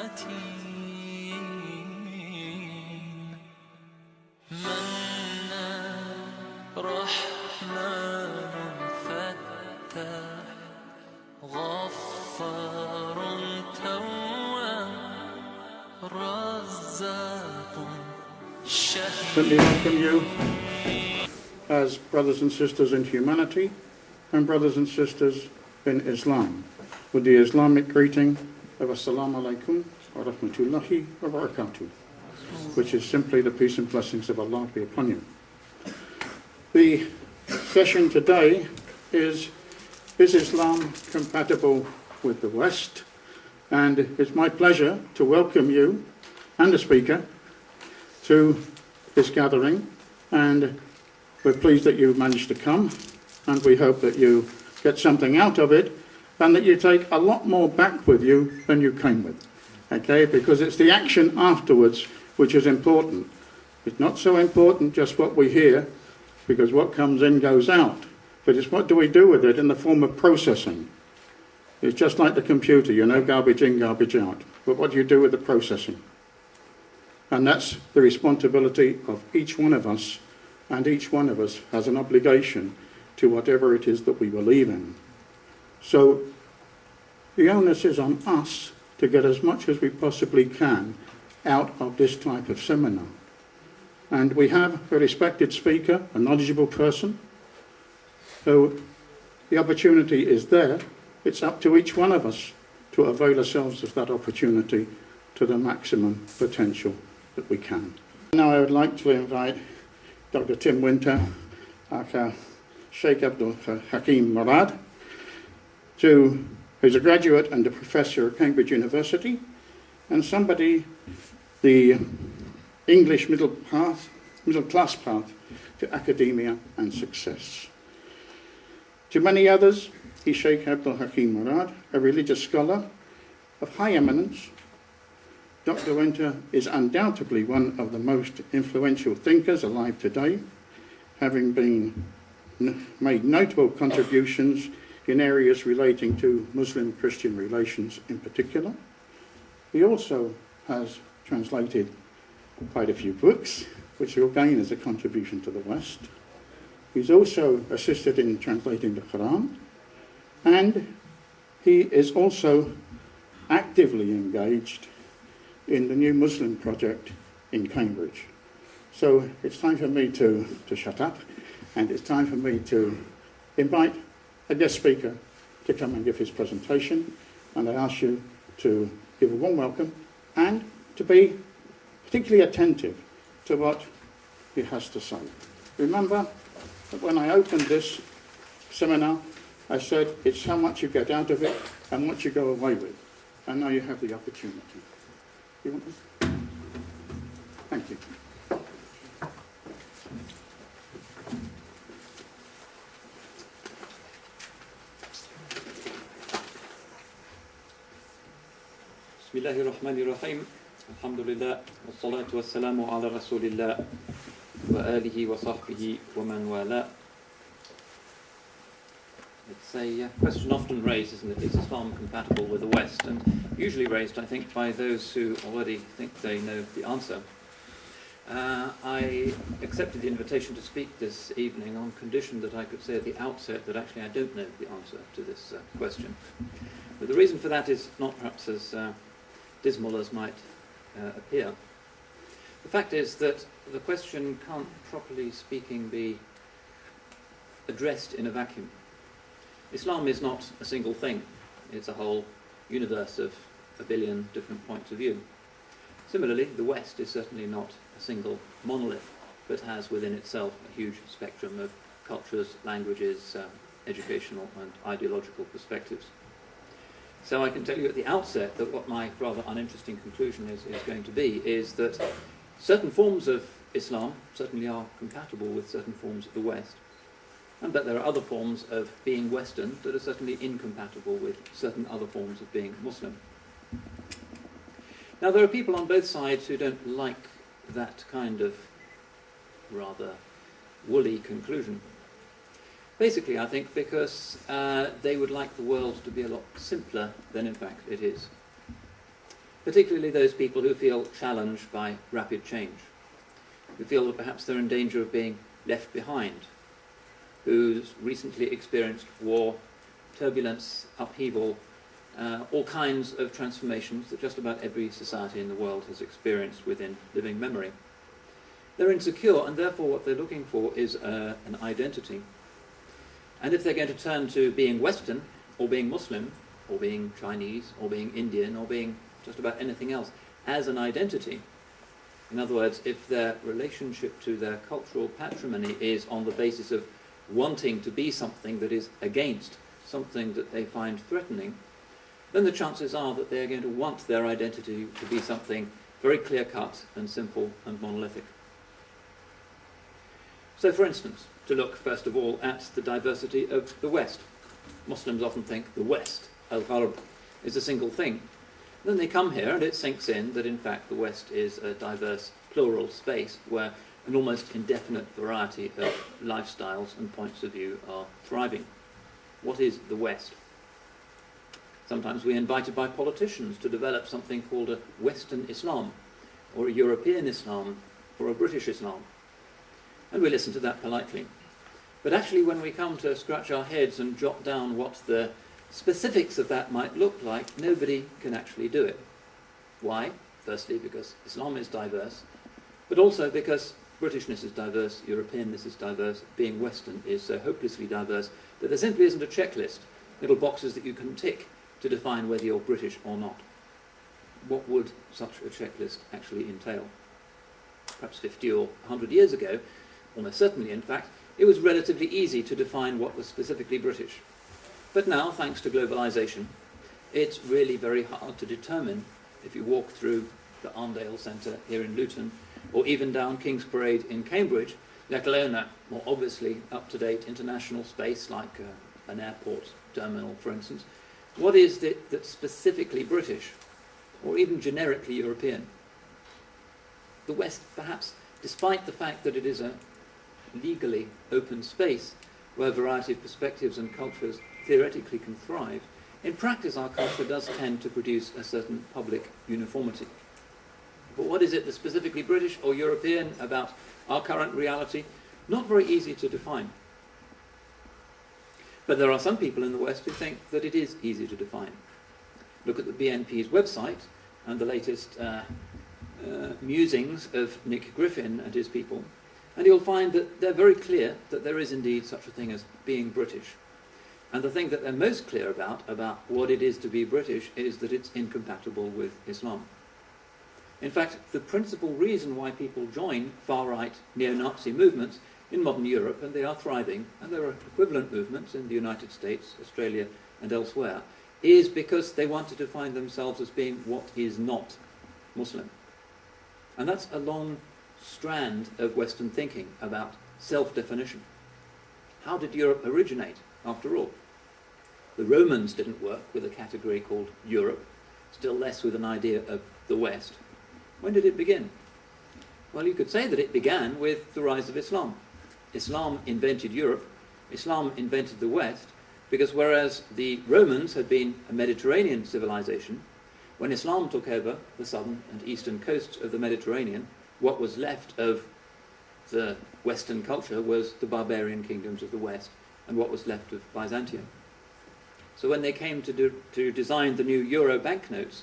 متين منا رحمن فتاح غفار تواب رزاق شهيد. Let me welcome you as brothers and sisters in humanity and brothers and sisters in Islam with the Islamic greeting of Assalamu alaikum wa rahmatullahi wa barakatuh, which is simply the peace and blessings of Allah be upon you. The session today is Islam compatible with the West? And it's my pleasure to welcome you and the speaker to this gathering, and we're pleased that you've managed to come, and we hope that you get something out of it and that you take a lot more back with you than you came with, okay? Because it's the action afterwards which is important. It's not so important just what we hear, because what comes in goes out, but it's what do we do with it in the form of processing. It's just like the computer, you know, garbage in, garbage out. But what do you do with the processing? And that's the responsibility of each one of us, and each one of us has an obligation to whatever it is that we believe in. So the onus is on us to get as much as we possibly can out of this type of seminar. And we have a respected speaker, a knowledgeable person, so the opportunity is there. It's up to each one of us to avail ourselves of that opportunity to the maximum potential that we can. Now I would like to invite Dr. Tim Winter, Sheikh Abdul Hakim Murad, who's a graduate and a professor at Cambridge University, and somebody, the English middle class path to academia and success. To many others, he's Sheikh Abdul Hakim Murad, a religious scholar of high eminence. Dr. Winter is undoubtedly one of the most influential thinkers alive today, having made notable contributions in areas relating to Muslim-Christian relations in particular. He also has translated quite a few books, which again is a contribution to the West. He's also assisted in translating the Quran, and he is also actively engaged in the New Muslim Project in Cambridge. So it's time for me to shut up, and it's time for me to invite a guest speaker to come and give his presentation, and I ask you to give a warm welcome and to be particularly attentive to what he has to say. Remember that when I opened this seminar, I said it's how much you get out of it and what you go away with, and now you have the opportunity. You want this? Thank you. Bismillahirrahmanirrahim. Alhamdulillah. Wassalatu wassalamu ala rasulillah wa alihi wa sahbihi wa man wala. It's a question often raised, isn't it? Is Islam compatible with the West? And usually raised, I think, by those who already think they know the answer. I accepted the invitation to speak this evening on condition that I could say at the outset that actually I don't know the answer to this question. But the reason for that is not perhaps as dismal as might appear. The fact is that the question can't, properly speaking, be addressed in a vacuum. Islam is not a single thing. It's a whole universe of a billion different points of view. Similarly, the West is certainly not a single monolith, but has within itself a huge spectrum of cultures, languages, educational and ideological perspectives. So I can tell you at the outset that what my rather uninteresting conclusion is going to be is that certain forms of Islam certainly are compatible with certain forms of the West, and that there are other forms of being Western that are certainly incompatible with certain other forms of being Muslim. Now, there are people on both sides who don't like that kind of rather woolly conclusion. Basically, I think because they would like the world to be a lot simpler than in fact it is. particularly those people who feel challenged by rapid change, who feel that perhaps they're in danger of being left behind, who's recently experienced war, turbulence, upheaval, all kinds of transformations that just about every society in the world has experienced within living memory. They're insecure, and therefore what they're looking for is an identity. And if they're going to turn to being Western, or being Muslim, or being Chinese, or being Indian, or being just about anything else, as an identity, in other words, if their relationship to their cultural patrimony is on the basis of wanting to be something that is against something that they find threatening, then the chances are that they are going to want their identity to be something very clear-cut and simple and monolithic. So, for instance, to look first of all at the diversity of the West. Muslims often think the West, al-Gharb, is a single thing. Then they come here and it sinks in that in fact the West is a diverse, plural space where an almost indefinite variety of lifestyles and points of view are thriving. What is the West? Sometimes we're invited by politicians to develop something called a Western Islam, or a European Islam, or a British Islam. And we listen to that politely. But actually when we come to scratch our heads and jot down what the specifics of that might look like, nobody can actually do it. Why? Firstly, because Islam is diverse, but also because Britishness is diverse, Europeanness is diverse, being Western is so hopelessly diverse that there simply isn't a checklist, little boxes that you can tick to define whether you're British or not. What would such a checklist actually entail? Perhaps 50 or 100 years ago, almost certainly in fact, it was relatively easy to define what was specifically British. But now, thanks to globalization, it's really very hard to determine. If you walk through the Arndale Centre here in Luton, or even down King's Parade in Cambridge, let alone a more obviously up-to-date international space like an airport terminal, for instance, what is it that's specifically British, or even generically European? The West, perhaps, despite the fact that it is a legally open space where a variety of perspectives and cultures theoretically can thrive, in practice our culture does tend to produce a certain public uniformity. But what is it that's specifically British or European about our current reality? Not very easy to define. But there are some people in the West who think that it is easy to define. Look at the BNP's website and the latest musings of Nick Griffin and his people, and you'll find that they're very clear that there is indeed such a thing as being British. And the thing that they're most clear about what it is to be British is that it's incompatible with Islam. In fact, the principal reason why people join far-right neo-Nazi movements in modern Europe, and they are thriving, and there are equivalent movements in the United States, Australia, and elsewhere, is because they want to define themselves as being what is not Muslim. And that's a long strand of Western thinking about self-definition. How did Europe originate, after all? The Romans didn't work with a category called Europe, still less with an idea of the West. When did it begin? Well, you could say that it began with the rise of Islam. Islam invented Europe, Islam invented the West, because whereas the Romans had been a Mediterranean civilization, when Islam took over the southern and eastern coasts of the Mediterranean, what was left of the Western culture was the barbarian kingdoms of the West, and what was left of Byzantium. So when they came to design the new euro banknotes,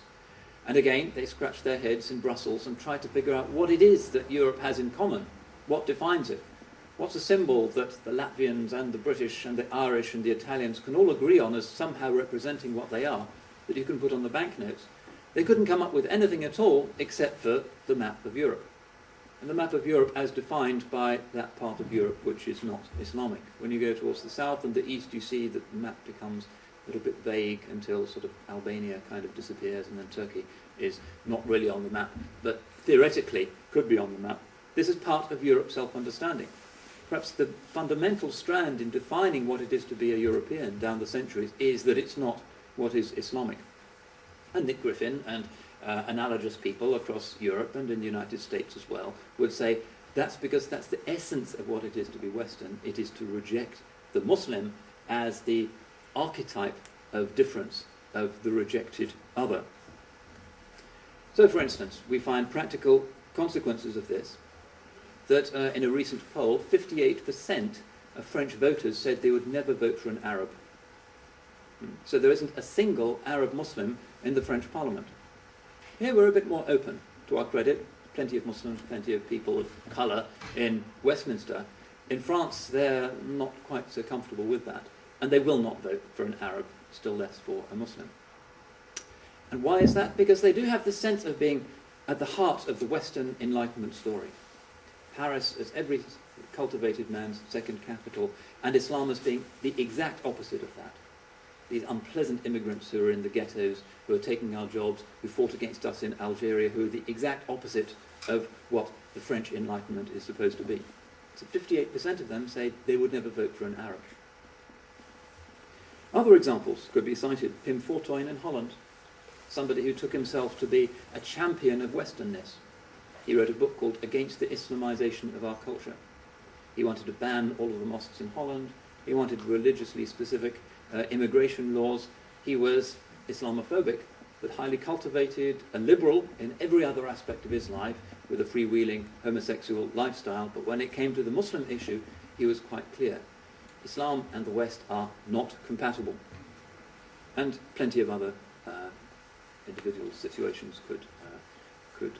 and again they scratched their heads in Brussels and tried to figure out what it is that Europe has in common, what defines it. What's a symbol that the Latvians and the British and the Irish and the Italians can all agree on as somehow representing what they are, that you can put on the banknotes? They couldn't come up with anything at all except for the map of Europe. And the map of Europe as defined by that part of Europe which is not Islamic. When you go towards the south and the east, you see that the map becomes a little bit vague until sort of Albania kind of disappears, and then Turkey is not really on the map, but theoretically could be on the map. This is part of Europe's self-understanding. Perhaps the fundamental strand in defining what it is to be a European down the centuries is that it's not what is Islamic. And Nick Griffin and analogous people across Europe and in the United States as well would say that's because that's the essence of what it is to be Western. It is to reject the Muslim as the archetype of difference, of the rejected other. So, for instance, we find practical consequences of this, that in a recent poll, 58% of French voters said they would never vote for an Arab. So there isn't a single Arab Muslim in the French Parliament. Here we're a bit more open, to our credit. Plenty of Muslims, plenty of people of colour in Westminster. In France, they're not quite so comfortable with that, and they will not vote for an Arab, still less for a Muslim. And why is that? Because they do have this sense of being at the heart of the Western Enlightenment story. Paris as every cultivated man's second capital, and Islam as being the exact opposite of that. These unpleasant immigrants who are in the ghettos, who are taking our jobs, who fought against us in Algeria, who are the exact opposite of what the French Enlightenment is supposed to be. So 58% of them say they would never vote for an Arab. Other examples could be cited. Pim Fortuyn in Holland, somebody who took himself to be a champion of Westernness. He wrote a book called Against the Islamization of Our Culture. He wanted to ban all of the mosques in Holland. He wanted religiously specific immigration laws. He was Islamophobic, but highly cultivated, a liberal in every other aspect of his life, with a freewheeling homosexual lifestyle. But when it came to the Muslim issue, he was quite clear. Islam and the West are not compatible. And plenty of other individual situations could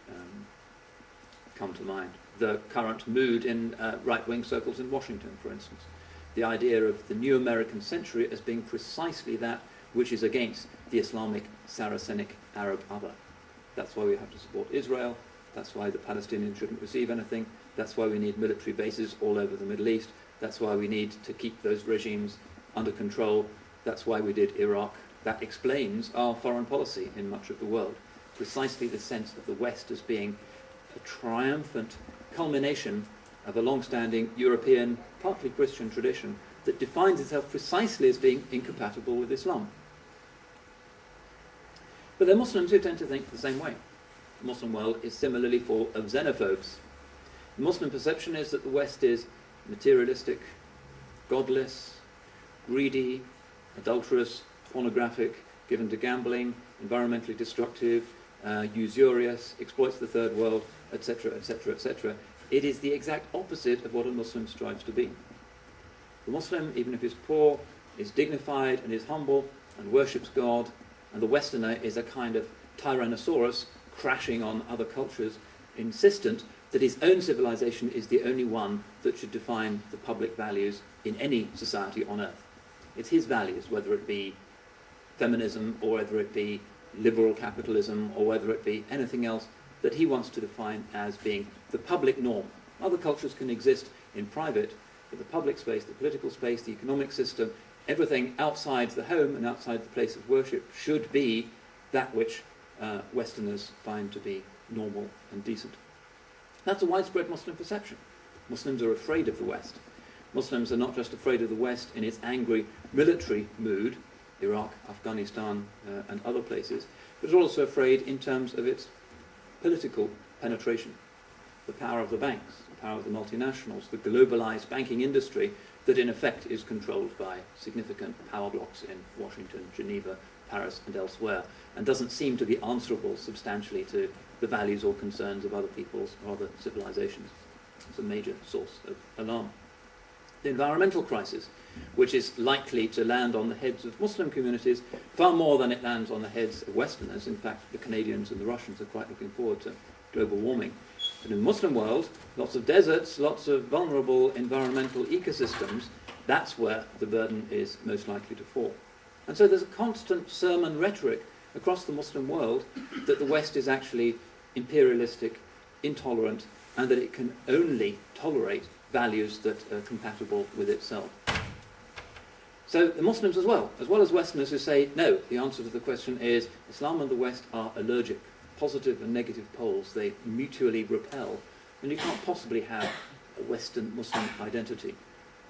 come to mind. The current mood in right-wing circles in Washington, for instance. The idea of the new American century as being precisely that which is against the Islamic, Saracenic, Arab other. That's why we have to support Israel. That's why the Palestinians shouldn't receive anything. That's why we need military bases all over the Middle East. That's why we need to keep those regimes under control. That's why we did Iraq. That explains our foreign policy in much of the world. Precisely the sense of the West as being a triumphant culmination of a long-standing European, partly Christian tradition that defines itself precisely as being incompatible with Islam. But there are Muslims who tend to think the same way. The Muslim world is similarly full of xenophobes. The Muslim perception is that the West is materialistic, godless, greedy, adulterous, pornographic, given to gambling, environmentally destructive, usurious, exploits the third world, etc., etc., etc. It is the exact opposite of what a Muslim strives to be. The Muslim, even if he's poor, is dignified and is humble and worships God, and the Westerner is a kind of tyrannosaurus crashing on other cultures, insistent that his own civilization is the only one that should define the public values in any society on earth. It's his values, whether it be feminism or whether it be liberal capitalism or whether it be anything else, that he wants to define as being the public norm. Other cultures can exist in private, but the public space, the political space, the economic system, everything outside the home and outside the place of worship should be that which Westerners find to be normal and decent. That's a widespread Muslim perception. Muslims are afraid of the West. Muslims are not just afraid of the West in its angry military mood, Iraq, Afghanistan, and other places, but are also afraid in terms of its political penetration, the power of the banks, the power of the multinationals, the globalized banking industry that in effect is controlled by significant power blocks in Washington, Geneva, Paris, and elsewhere, and doesn't seem to be answerable substantially to the values or concerns of other peoples or other civilizations. It's a major source of alarm. The environmental crisis, which is likely to land on the heads of Muslim communities far more than it lands on the heads of Westerners. In fact, the Canadians and the Russians are quite looking forward to global warming. But in the Muslim world, lots of deserts, lots of vulnerable environmental ecosystems, that's where the burden is most likely to fall. And so there's a constant sermon rhetoric across the Muslim world that the West is actually imperialistic, intolerant, and that it can only tolerate values that are compatible with itself. So the Muslims as well as Westerners who say, no, the answer to the question is Islam and the West are allergic, positive and negative poles, they mutually repel, and you can't possibly have a Western Muslim identity.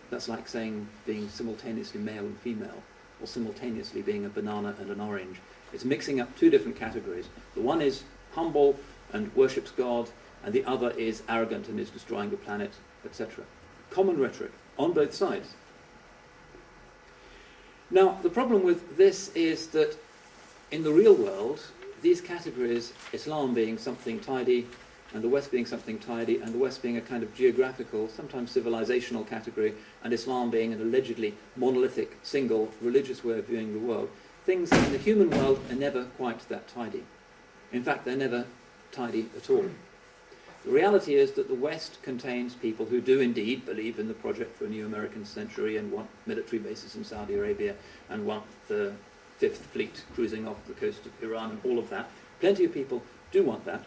That's like saying being simultaneously male and female, or simultaneously being a banana and an orange. It's mixing up two different categories. The one is humble and worships God, and the other is arrogant and is destroying the planet, etc. Common rhetoric on both sides. Now, the problem with this is that in the real world, these categories, Islam being something tidy, and the West being something tidy, and the West being a kind of geographical, sometimes civilizational category, and Islam being an allegedly monolithic, single, religious way of viewing the world, things in the human world are never quite that tidy. In fact, they're never tidy at all. The reality is that the West contains people who do indeed believe in the project for a new American century and want military bases in Saudi Arabia and want the Fifth Fleet cruising off the coast of Iran and all of that. Plenty of people do want that.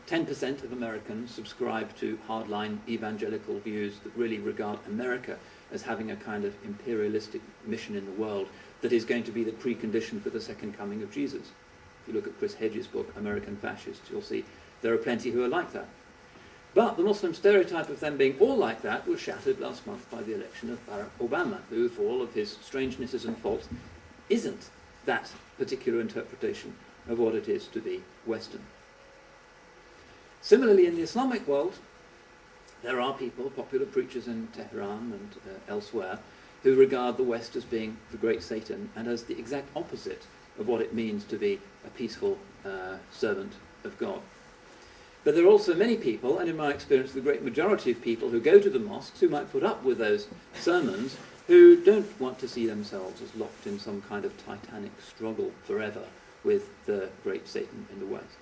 10% of Americans subscribe to hardline evangelical views that really regard America as having a kind of imperialistic mission in the world that is going to be the precondition for the second coming of Jesus. If you look at Chris Hedges' book, American Fascists, you'll see there are plenty who are like that. But the Muslim stereotype of them being all like that was shattered last month by the election of Barack Obama, who, for all of his strangenesses and faults, isn't that particular interpretation of what it is to be Western. Similarly, in the Islamic world, there are people, popular preachers in Tehran and elsewhere, who regard the West as being the great Satan and as the exact opposite of what it means to be a peaceful servant of God. But there are also many people, and in my experience the great majority of people who go to the mosques, who might put up with those sermons, who don't want to see themselves as locked in some kind of titanic struggle forever with the great Satan in the West.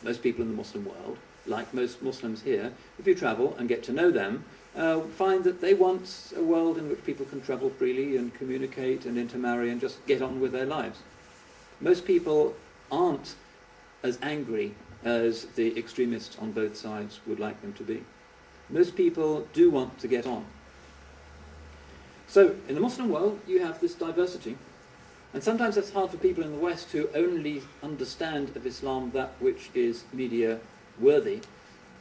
Most people in the Muslim world, like most Muslims here, if you travel and get to know them, find that they want a world in which people can travel freely and communicate and intermarry and just get on with their lives. Most people aren't as angry as the extremists on both sides would like them to be. Most people do want to get on. So, in the Muslim world, you have this diversity. And sometimes it's hard for people in the West who only understand of Islam that which is media worthy.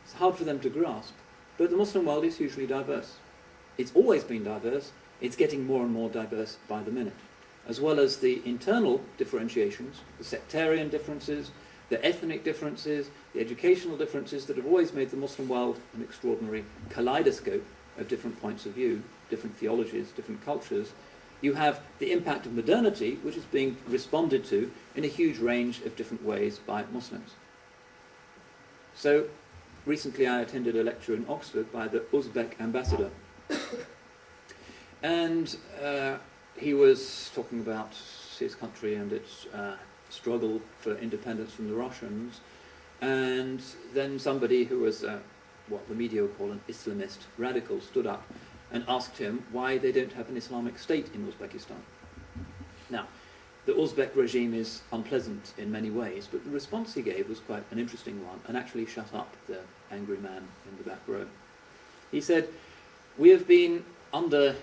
It's hard for them to grasp. But the Muslim world is hugely diverse. It's always been diverse. It's getting more and more diverse by the minute. As well as the internal differentiations, the sectarian differences, the ethnic differences, the educational differences that have always made the Muslim world an extraordinary kaleidoscope of different points of view, different theologies, different cultures. You have the impact of modernity, which is being responded to in a huge range of different ways by Muslims. So, recently I attended a lecture in Oxford by the Uzbek ambassador. And he was talking about his country and its struggle for independence from the Russians. And then somebody who was what the media would call an Islamist radical stood up and asked him why they don't have an Islamic state in Uzbekistan. Now, the Uzbek regime is unpleasant in many ways, but the response he gave was quite an interesting one and actually shut up the angry man in the back row. He said, "We have been under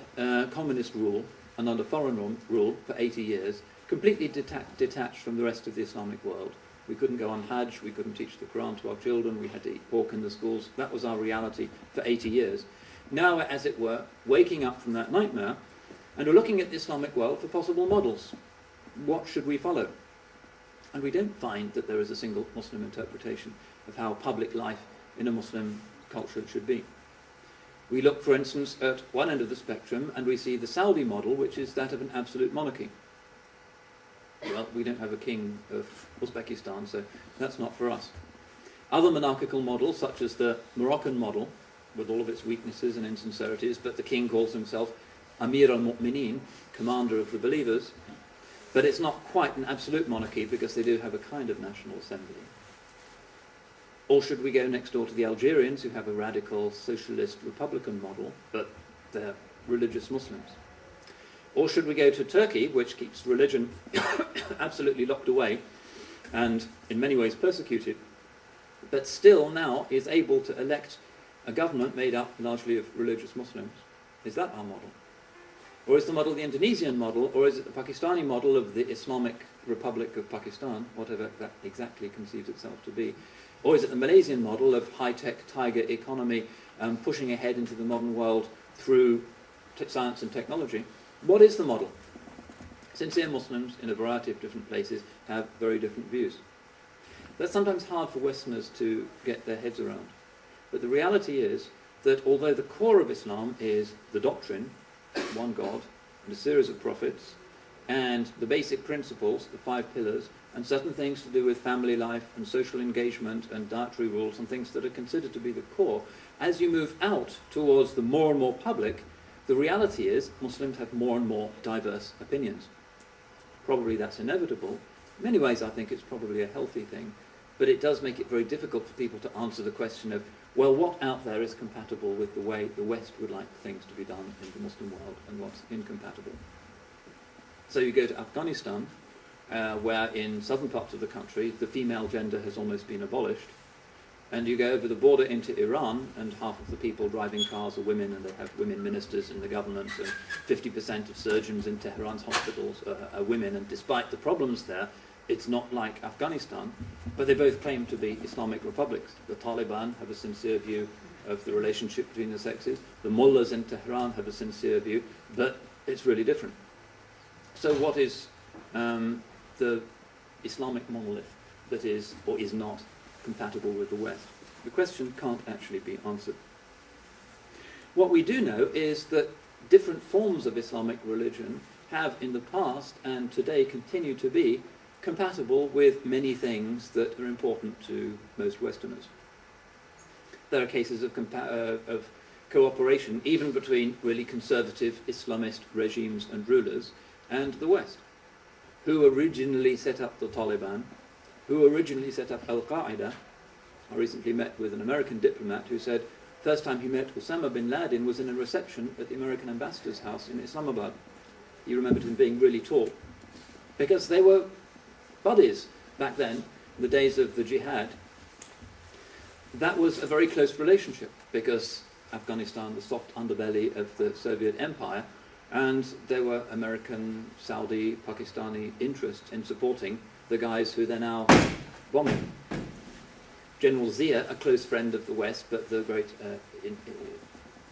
communist rule and under foreign rule for 80 years, completely detached from the rest of the Islamic world. We couldn't go on Hajj, we couldn't teach the Quran to our children, we had to eat pork in the schools. That was our reality for 80 years. Now we're, as it were, waking up from that nightmare, and we're looking at the Islamic world for possible models. What should we follow?" And we don't find that there is a single Muslim interpretation of how public life in a Muslim culture should be. We look, for instance, at one end of the spectrum, and we see the Saudi model, which is that of an absolute monarchy. Well, we don't have a king of Uzbekistan, so that's not for us. Other monarchical models, such as the Moroccan model, with all of its weaknesses and insincerities, but the king calls himself Amir al-Mu'mineen, commander of the believers, but it's not quite an absolute monarchy because they do have a kind of national assembly. Or should we go next door to the Algerians, who have a radical socialist republican model, but they're religious Muslims? Or should we go to Turkey, which keeps religion absolutely locked away and in many ways persecuted, but still now is able to elect a government made up largely of religious Muslims? Is that our model? Or is the model the Indonesian model, or is it the Pakistani model of the Islamic Republic of Pakistan, whatever that exactly conceives itself to be? Or is it the Malaysian model of high-tech tiger economy pushing ahead into the modern world through science and technology? What is the model? Sincere Muslims in a variety of different places have very different views. That's sometimes hard for Westerners to get their heads around. But the reality is that although the core of Islam is the doctrine, one God, and a series of prophets, and the basic principles, the 5 pillars, and certain things to do with family life and social engagement and dietary rules and things that are considered to be the core. As you move out towards the more and more public, the reality is Muslims have more and more diverse opinions. Probably that's inevitable. In many ways I think it's probably a healthy thing, but it does make it very difficult for people to answer the question of, well, what out there is compatible with the way the West would like things to be done in the Muslim world and what's incompatible. So you go to Afghanistan, where in southern parts of the country the female gender has almost been abolished, and you go over the border into Iran, and half of the people driving cars are women, and they have women ministers in the government, and 50% of surgeons in Tehran's hospitals are women, and despite the problems there, it's not like Afghanistan, but they both claim to be Islamic republics. The Taliban have a sincere view of the relationship between the sexes, the mullahs in Tehran have a sincere view, but it's really different. So what is the Islamic monolith that is or is not compatible with the West? The question can't actually be answered. What we do know is that different forms of Islamic religion have in the past and today continue to be compatible with many things that are important to most Westerners. There are cases of cooperation even between really conservative Islamist regimes and rulers and the West, who originally set up the Taliban, who originally set up Al-Qaeda. I recently met with an American diplomat who said first time he met Osama bin Laden was in a reception at the American ambassador's house in Islamabad. He remembered him being really tall, because they were buddies back then, in the days of the jihad. That was a very close relationship, because Afghanistan, the soft underbelly of the Soviet Empire, and there were American, Saudi, Pakistani interests in supporting the guys who they're now bombing. General Zia, a close friend of the West, but the great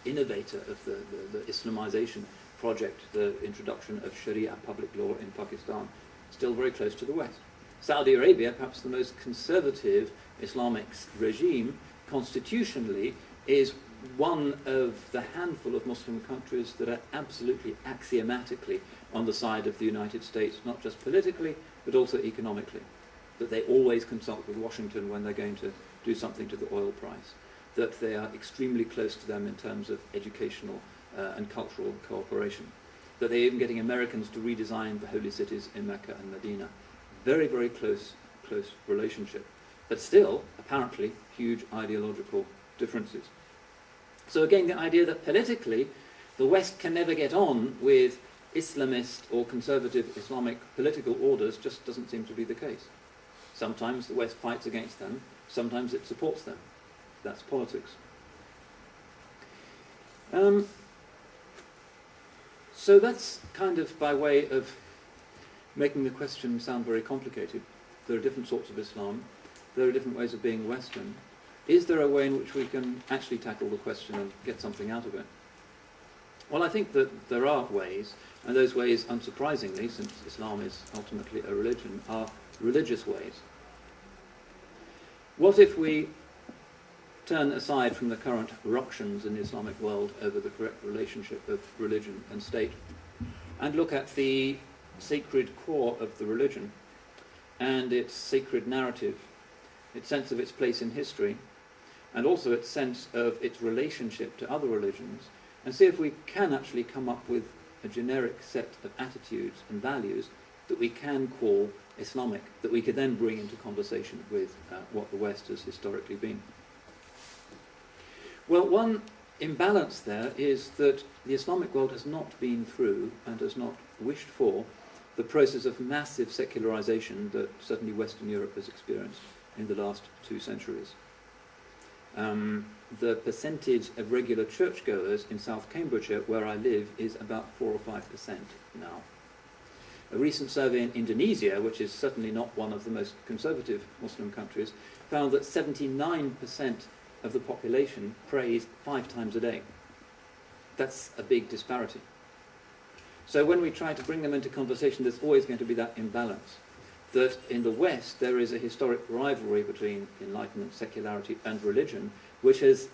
innovator of the Islamization project, the introduction of Sharia public law in Pakistan, still very close to the West. Saudi Arabia, perhaps the most conservative Islamic regime, constitutionally, is one of the handful of Muslim countries that are absolutely axiomatically on the side of the United States, not just politically, but also economically. That they always consult with Washington when they're going to do something to the oil price. That they are extremely close to them in terms of educational and cultural cooperation. That they're even getting Americans to redesign the holy cities in Mecca and Medina. Very, very close relationship. But still, apparently, huge ideological differences. So again, the idea that politically the West can never get on with Islamist or conservative Islamic political orders just doesn't seem to be the case. Sometimes the West fights against them, sometimes it supports them. That's politics. So that's kind of by way of making the question sound very complicated. There are different sorts of Islam, there are different ways of being Western. Is there a way in which we can actually tackle the question and get something out of it? Well, I think that there are ways, and those ways, unsurprisingly, since Islam is ultimately a religion, are religious ways. What if we turn aside from the current ructions in the Islamic world over the correct relationship of religion and state, and look at the sacred core of the religion, and its sacred narrative, its sense of its place in history, and also its sense of its relationship to other religions, and see if we can actually come up with a generic set of attitudes and values that we can call Islamic, that we could then bring into conversation with what the West has historically been. Well, one imbalance there is that the Islamic world has not been through and has not wished for the process of massive secularization that certainly Western Europe has experienced in the last 2 centuries. The percentage of regular churchgoers in South Cambridgeshire, where I live, is about 4 or 5% now. A recent survey in Indonesia, which is certainly not one of the most conservative Muslim countries, found that 79% of the population prays 5 times a day. That's a big disparity. So when we try to bring them into conversation, there's always going to be that imbalance. That in the West there is a historic rivalry between enlightenment, secularity and religion, which has,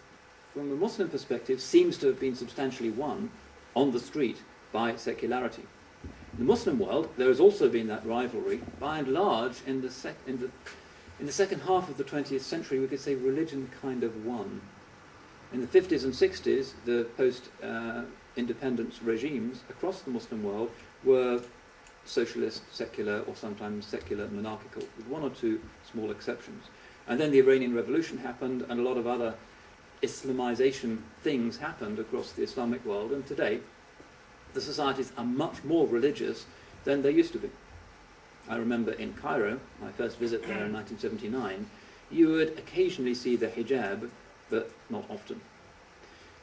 from a Muslim perspective, seems to have been substantially won on the street by secularity. In the Muslim world, there has also been that rivalry. By and large, in the second half of the 20th century, we could say religion kind of won. In the 50s and 60s, the post-independence regimes across the Muslim world were socialist, secular, or sometimes secular monarchical, with one or two small exceptions. And then the Iranian Revolution happened, and a lot of other Islamization things happened across the Islamic world, and today the societies are much more religious than they used to be. I remember in Cairo, my first visit there in 1979, you would occasionally see the hijab, but not often.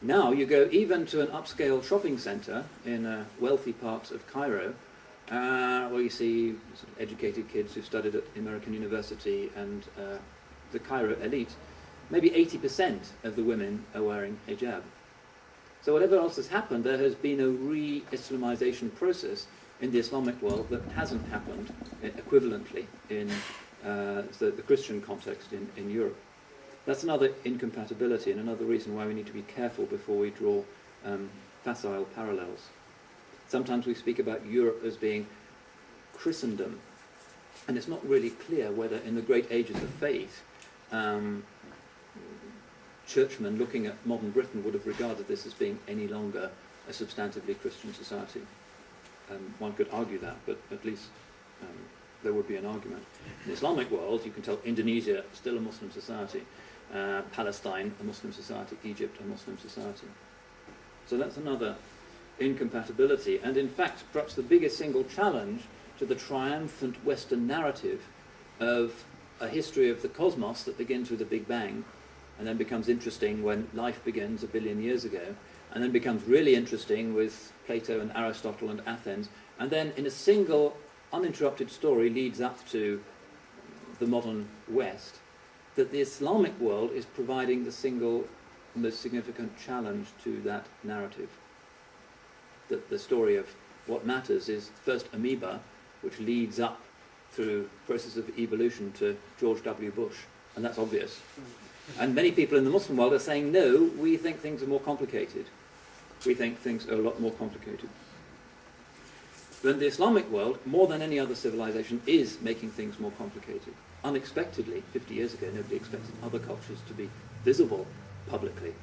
Now you go even to an upscale shopping centre in wealthy parts of Cairo, where you see sort of educated kids who studied at American University and the Cairo elite. Maybe 80% of the women are wearing hijab. So whatever else has happened, there has been a re-Islamization process in the Islamic world that hasn't happened equivalently in the Christian context in Europe. That's another incompatibility and another reason why we need to be careful before we draw facile parallels. Sometimes we speak about Europe as being Christendom, and it's not really clear whether in the great ages of faith churchmen looking at modern Britain would have regarded this as being any longer a substantively Christian society. One could argue that, but at least there would be an argument. In the Islamic world, you can tell Indonesia still a Muslim society, Palestine a Muslim society, Egypt a Muslim society. So that's another incompatibility, and in fact perhaps the biggest single challenge to the triumphant Western narrative of a history of the cosmos that begins with the Big Bang and then becomes interesting when life begins 1 billion years ago, and then becomes really interesting with Plato and Aristotle and Athens, and then in a single uninterrupted story leads up to the modern West, that the Islamic world is providing the single most significant challenge to that narrative. That the story of what matters is first amoeba, which leads up through process of evolution to George W. Bush, and that's obvious. And many people in the Muslim world are saying, no, we think things are more complicated. We think things are a lot more complicated. But the Islamic world, more than any other civilization, is making things more complicated. Unexpectedly, 50 years ago, nobody expected other cultures to be visible publicly.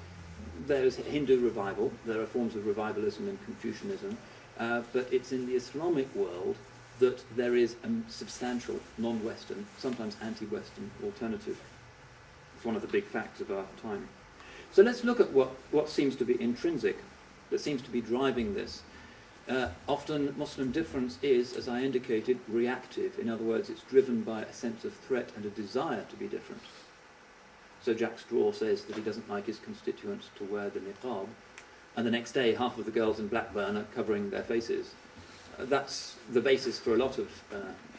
There is Hindu revival, there are forms of revivalism and Confucianism, but it's in the Islamic world that there is a substantial non-Western, sometimes anti-Western alternative. It's one of the big facts of our time. So let's look at what seems to be intrinsic, that seems to be driving this. Often Muslim difference is, as I indicated, reactive. In other words, it's driven by a sense of threat and a desire to be different. So Jack Straw says that he doesn't like his constituents to wear the niqab, and the next day half of the girls in Blackburn are covering their faces. That's the basis for a lot of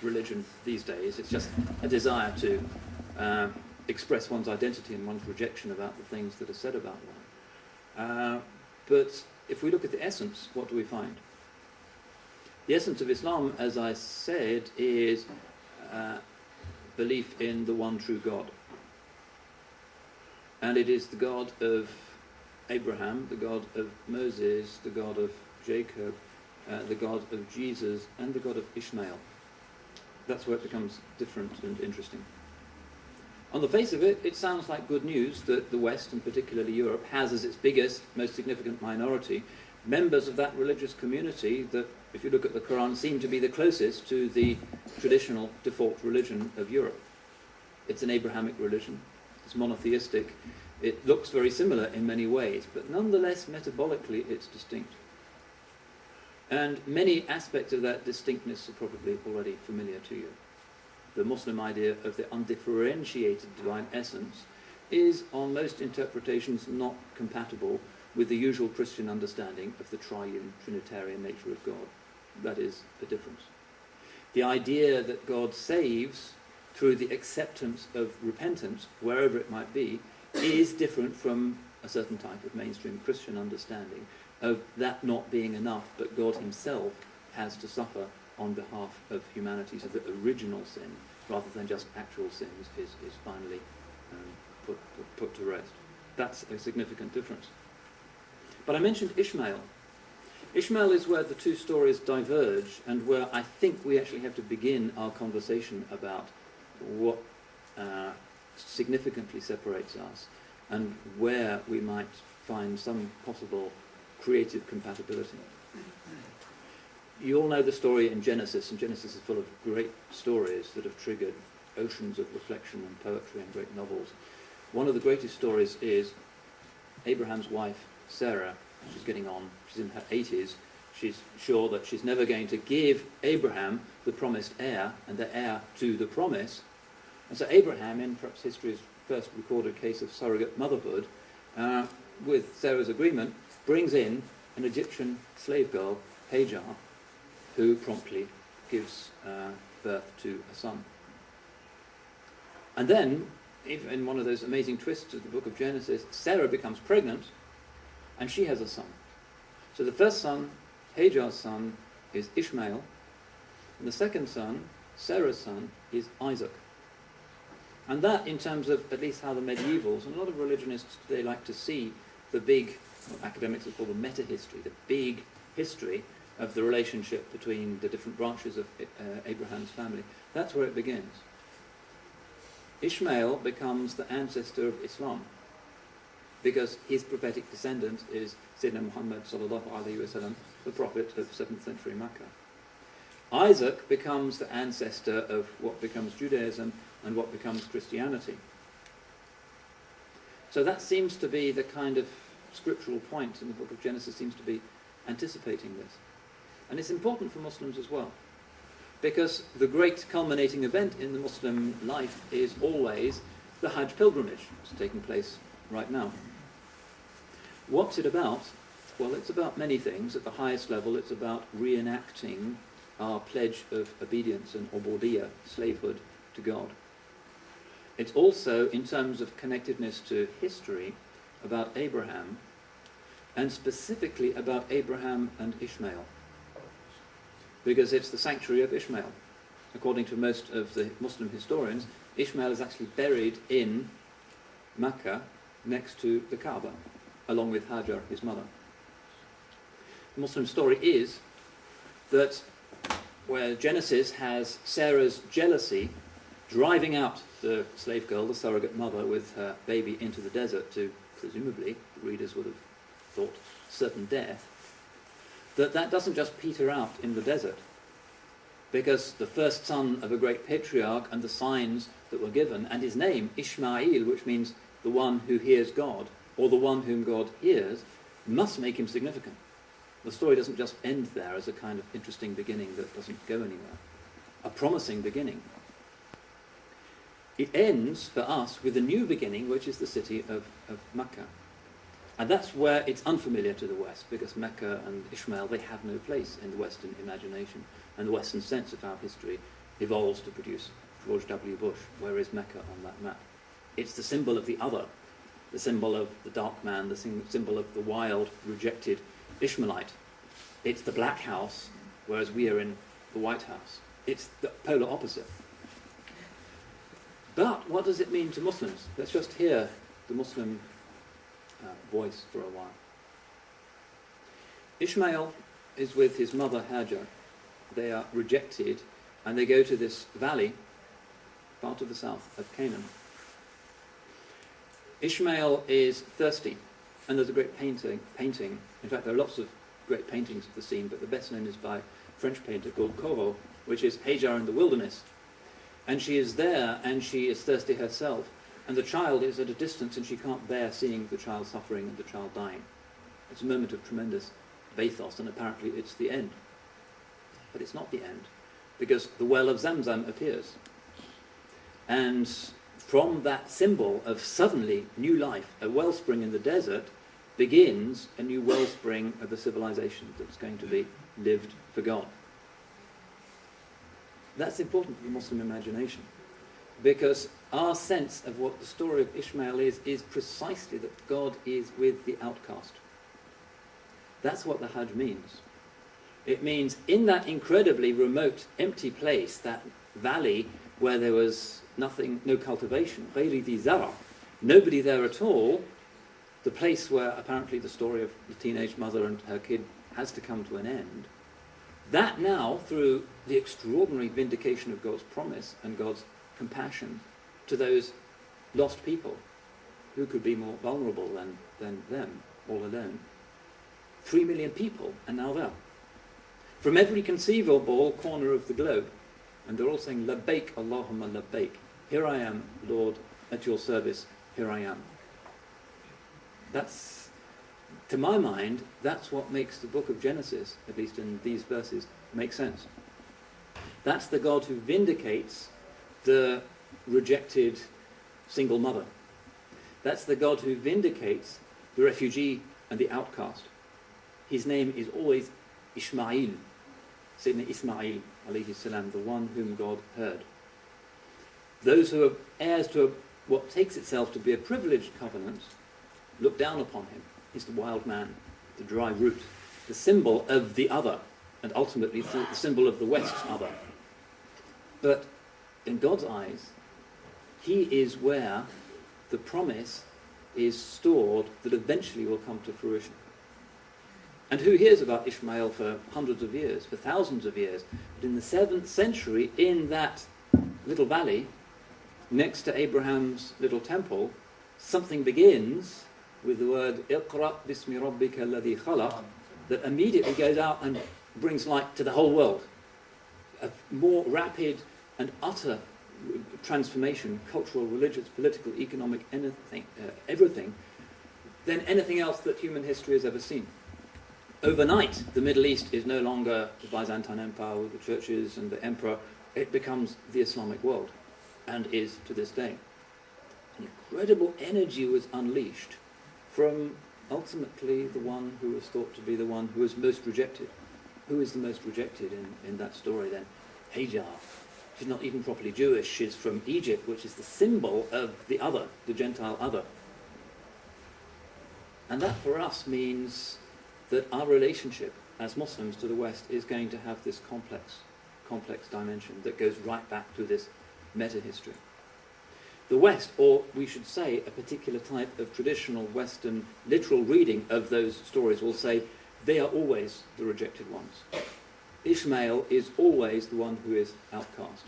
religion these days. It's just a desire to express one's identity and one's rejection about the things that are said about one. But if we look at the essence, what do we find? The essence of Islam, as I said, is belief in the one true God. And it is the God of Abraham, the God of Moses, the God of Jacob, the God of Jesus, and the God of Ishmael. That's where it becomes different and interesting. On the face of it, it sounds like good news that the West, and particularly Europe, has as its biggest, most significant minority members of that religious community that, if you look at the Quran, seem to be the closest to the traditional default religion of Europe. It's an Abrahamic religion. It's monotheistic. It looks very similar in many ways, but nonetheless, metabolically, it's distinct. And many aspects of that distinctness are probably already familiar to you. The Muslim idea of the undifferentiated divine essence is, on most interpretations, not compatible with the usual Christian understanding of the triune Trinitarian nature of God. That is a difference. The idea that God saves through the acceptance of repentance, wherever it might be, is different from a certain type of mainstream Christian understanding of that not being enough, but God himself has to suffer on behalf of humanity, so that original sin, rather than just actual sins, is finally put to rest. That's a significant difference. But I mentioned Ishmael. Ishmael is where the two stories diverge, and where I think we actually have to begin our conversation about what significantly separates us, and where we might find some possible creative compatibility. You all know the story in Genesis, and Genesis is full of great stories that have triggered oceans of reflection and poetry and great novels. One of the greatest stories is Abraham's wife, Sarah. She's getting on, she's in her 80s. She's sure that she's never going to give Abraham the promised heir, and the heir to the promise. And so Abraham, in perhaps history's first recorded case of surrogate motherhood, with Sarah's agreement, brings in an Egyptian slave girl, Hagar, who promptly gives birth to a son. And then, in one of those amazing twists of the book of Genesis, Sarah becomes pregnant, and she has a son. So the first son, Hagar's son, is Ishmael, and the second son, Sarah's son, is Isaac. And that, in terms of at least how the medievals, and a lot of religionists today like to see the big, what academics would call the meta-history, the big history of the relationship between the different branches of Abraham's family. That's where it begins. Ishmael becomes the ancestor of Islam, because his prophetic descendant is Sayyidina Muhammad sallallahu alaihi wasallam, the prophet of 7th century Makkah. Isaac becomes the ancestor of what becomes Judaism and what becomes Christianity. So that seems to be the kind of scriptural point in the book of Genesis, seems to be anticipating this. And it's important for Muslims as well, because the great culminating event in the Muslim life is always the Hajj pilgrimage. It's taking place right now. What's it about? Well, it's about many things. At the highest level, it's about reenacting our pledge of obedience and ubudiyya, slavehood to God. It's also, in terms of connectedness to history, about Abraham, and specifically about Abraham and Ishmael, because it's the sanctuary of Ishmael. According to most of the Muslim historians, Ishmael is actually buried in Mecca next to the Kaaba, along with Hajar, his mother. The Muslim story is that where Genesis has Sarah's jealousy driving out the slave girl, the surrogate mother, with her baby into the desert to, presumably, the readers would have thought, certain death, that doesn't just peter out in the desert, because the first son of a great patriarch and the signs that were given, and his name, Ishmael, which means the one who hears God, or the one whom God hears, must make him significant. The story doesn't just end there as a kind of interesting beginning that doesn't go anywhere. A promising beginning. It ends, for us, with a new beginning, which is the city of Mecca. And that's where it's unfamiliar to the West, because Mecca and Ishmael, they have no place in the Western imagination, and the Western sense of our history evolves to produce George W. Bush. Where is Mecca on that map? It's the symbol of the other, the symbol of the dark man, the symbol of the wild, rejected Ishmaelite. It's the black house, whereas we are in the White House. It's the polar opposite. But what does it mean to Muslims? Let's just hear the Muslim voice for a while. Ishmael is with his mother Hajar. They are rejected, and they go to this valley, part of the south of Canaan. Ishmael is thirsty, and there's a great painting. In fact, there are lots of great paintings of the scene, but the best known is by a French painter called Corot, which is Hajar in the wilderness. And she is there, and she is thirsty herself, and the child is at a distance, and she can't bear seeing the child suffering and the child dying. It's a moment of tremendous bathos, and apparently it's the end. But it's not the end, because the well of Zamzam appears. And from that symbol of suddenly new life, a wellspring in the desert, begins a new wellspring of a civilization that's going to be lived for God. That's important for the Muslim imagination, because our sense of what the story of Ishmael is precisely that God is with the outcast. That's what the Hajj means. It means in that incredibly remote, empty place, that valley where there was nothing, no cultivation, غير ذي زرع, nobody there at all, the place where apparently the story of the teenage mother and her kid has to come to an end. That now, through the extraordinary vindication of God's promise and God's compassion to those lost people who could be more vulnerable than them, all alone. 3 million people are now there. From every conceivable corner of the globe. And they're all saying, Labbaik Allahumma Labbaik. Here I am, Lord, at your service. Here I am. That's, to my mind, that's what makes the book of Genesis, at least in these verses, make sense. That's the God who vindicates the rejected single mother. That's the God who vindicates the refugee and the outcast. His name is always Ishmael, Sayyidina Ismail, alayhi salam, the one whom God heard. Those who are heirs to what takes itself to be a privileged covenant look down upon him. He's the wild man, the dry root, the symbol of the other, and ultimately the symbol of the West's other. But in God's eyes, he is where the promise is stored that eventually will come to fruition. And who hears about Ishmael for hundreds of years, for thousands of years? But in the 7th century, in that little valley, next to Abraham's little temple, something begins with the word Iqra bismi rabbika alladhi khalaq, that immediately goes out and brings light to the whole world. A more rapid and utter transformation, cultural, religious, political, economic, anything, everything, than anything else that human history has ever seen. Overnight, the Middle East is no longer the Byzantine Empire with the churches and the emperor. It becomes the Islamic world, and is to this day. An incredible energy was unleashed from ultimately the one who was thought to be the one who was most rejected. Who is the most rejected in that story then? Hajar. She's not even properly Jewish. She's from Egypt, which is the symbol of the other, the Gentile other. And that for us means that our relationship as Muslims to the West is going to have this complex dimension that goes right back to this meta-history. The West, or we should say a particular type of traditional Western literal reading of those stories, will say they are always the rejected ones. Ishmael is always the one who is outcast.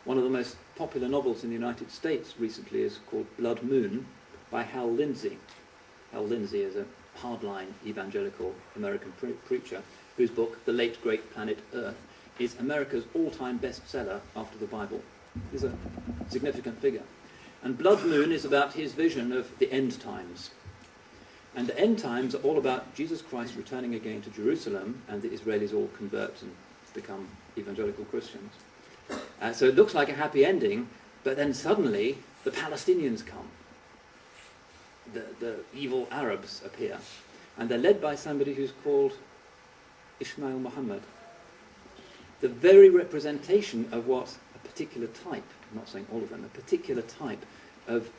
One of the most popular novels in the United States recently is called Blood Moon by Hal Lindsey. Hal Lindsey is a hardline evangelical American preacher whose book, The Late Great Planet Earth, is America's all-time bestseller after the Bible. He's a significant figure. And Blood Moon is about his vision of the end times. And the end times are all about Jesus Christ returning again to Jerusalem, and the Israelis all convert and become evangelical Christians. So it looks like a happy ending, but then suddenly the Palestinians come. The evil Arabs appear, and they're led by somebody who's called Ismail Muhammad. The very representation of what a particular type, I'm not saying all of them, a particular type of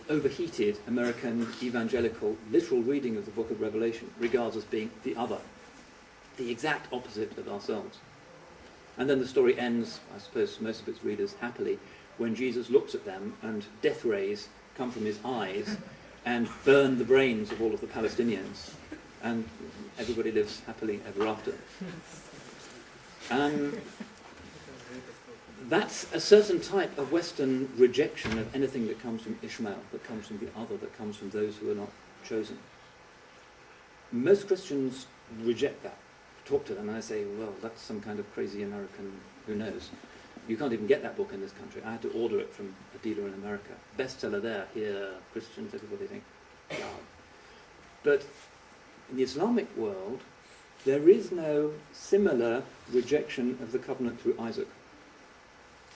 overheated American evangelical literal reading of the book of Revelation regards as being the other, the exact opposite of ourselves. And then the story ends, I suppose most of its readers, happily, when Jesus looks at them and death rays come from his eyes and burn the brains of all of the Palestinians, and everybody lives happily ever after. That's a certain type of Western rejection of anything that comes from Ishmael, that comes from the other, that comes from those who are not chosen. Most Christians reject that. Talk to them and I say, well, that's some kind of crazy American, who knows. You can't even get that book in this country. I had to order it from a dealer in America. Bestseller there, here, Christians, everybody think, wow. But in the Islamic world, there is no similar rejection of the covenant through Isaac.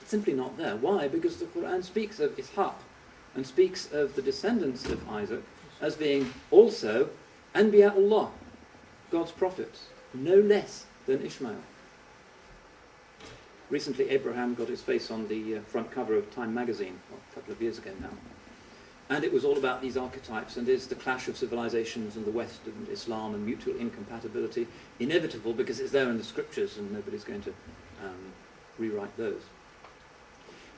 It's simply not there. Why? Because the Quran speaks of Ishaq and speaks of the descendants of Isaac as being also Anbiya'ullah, God's prophets, no less than Ishmael. Recently, Abraham got his face on the front cover of Time magazine, a couple of years ago now. And it was all about these archetypes, and is the clash of civilizations and the West and Islam and mutual incompatibility inevitable because it's there in the scriptures and nobody's going to rewrite those.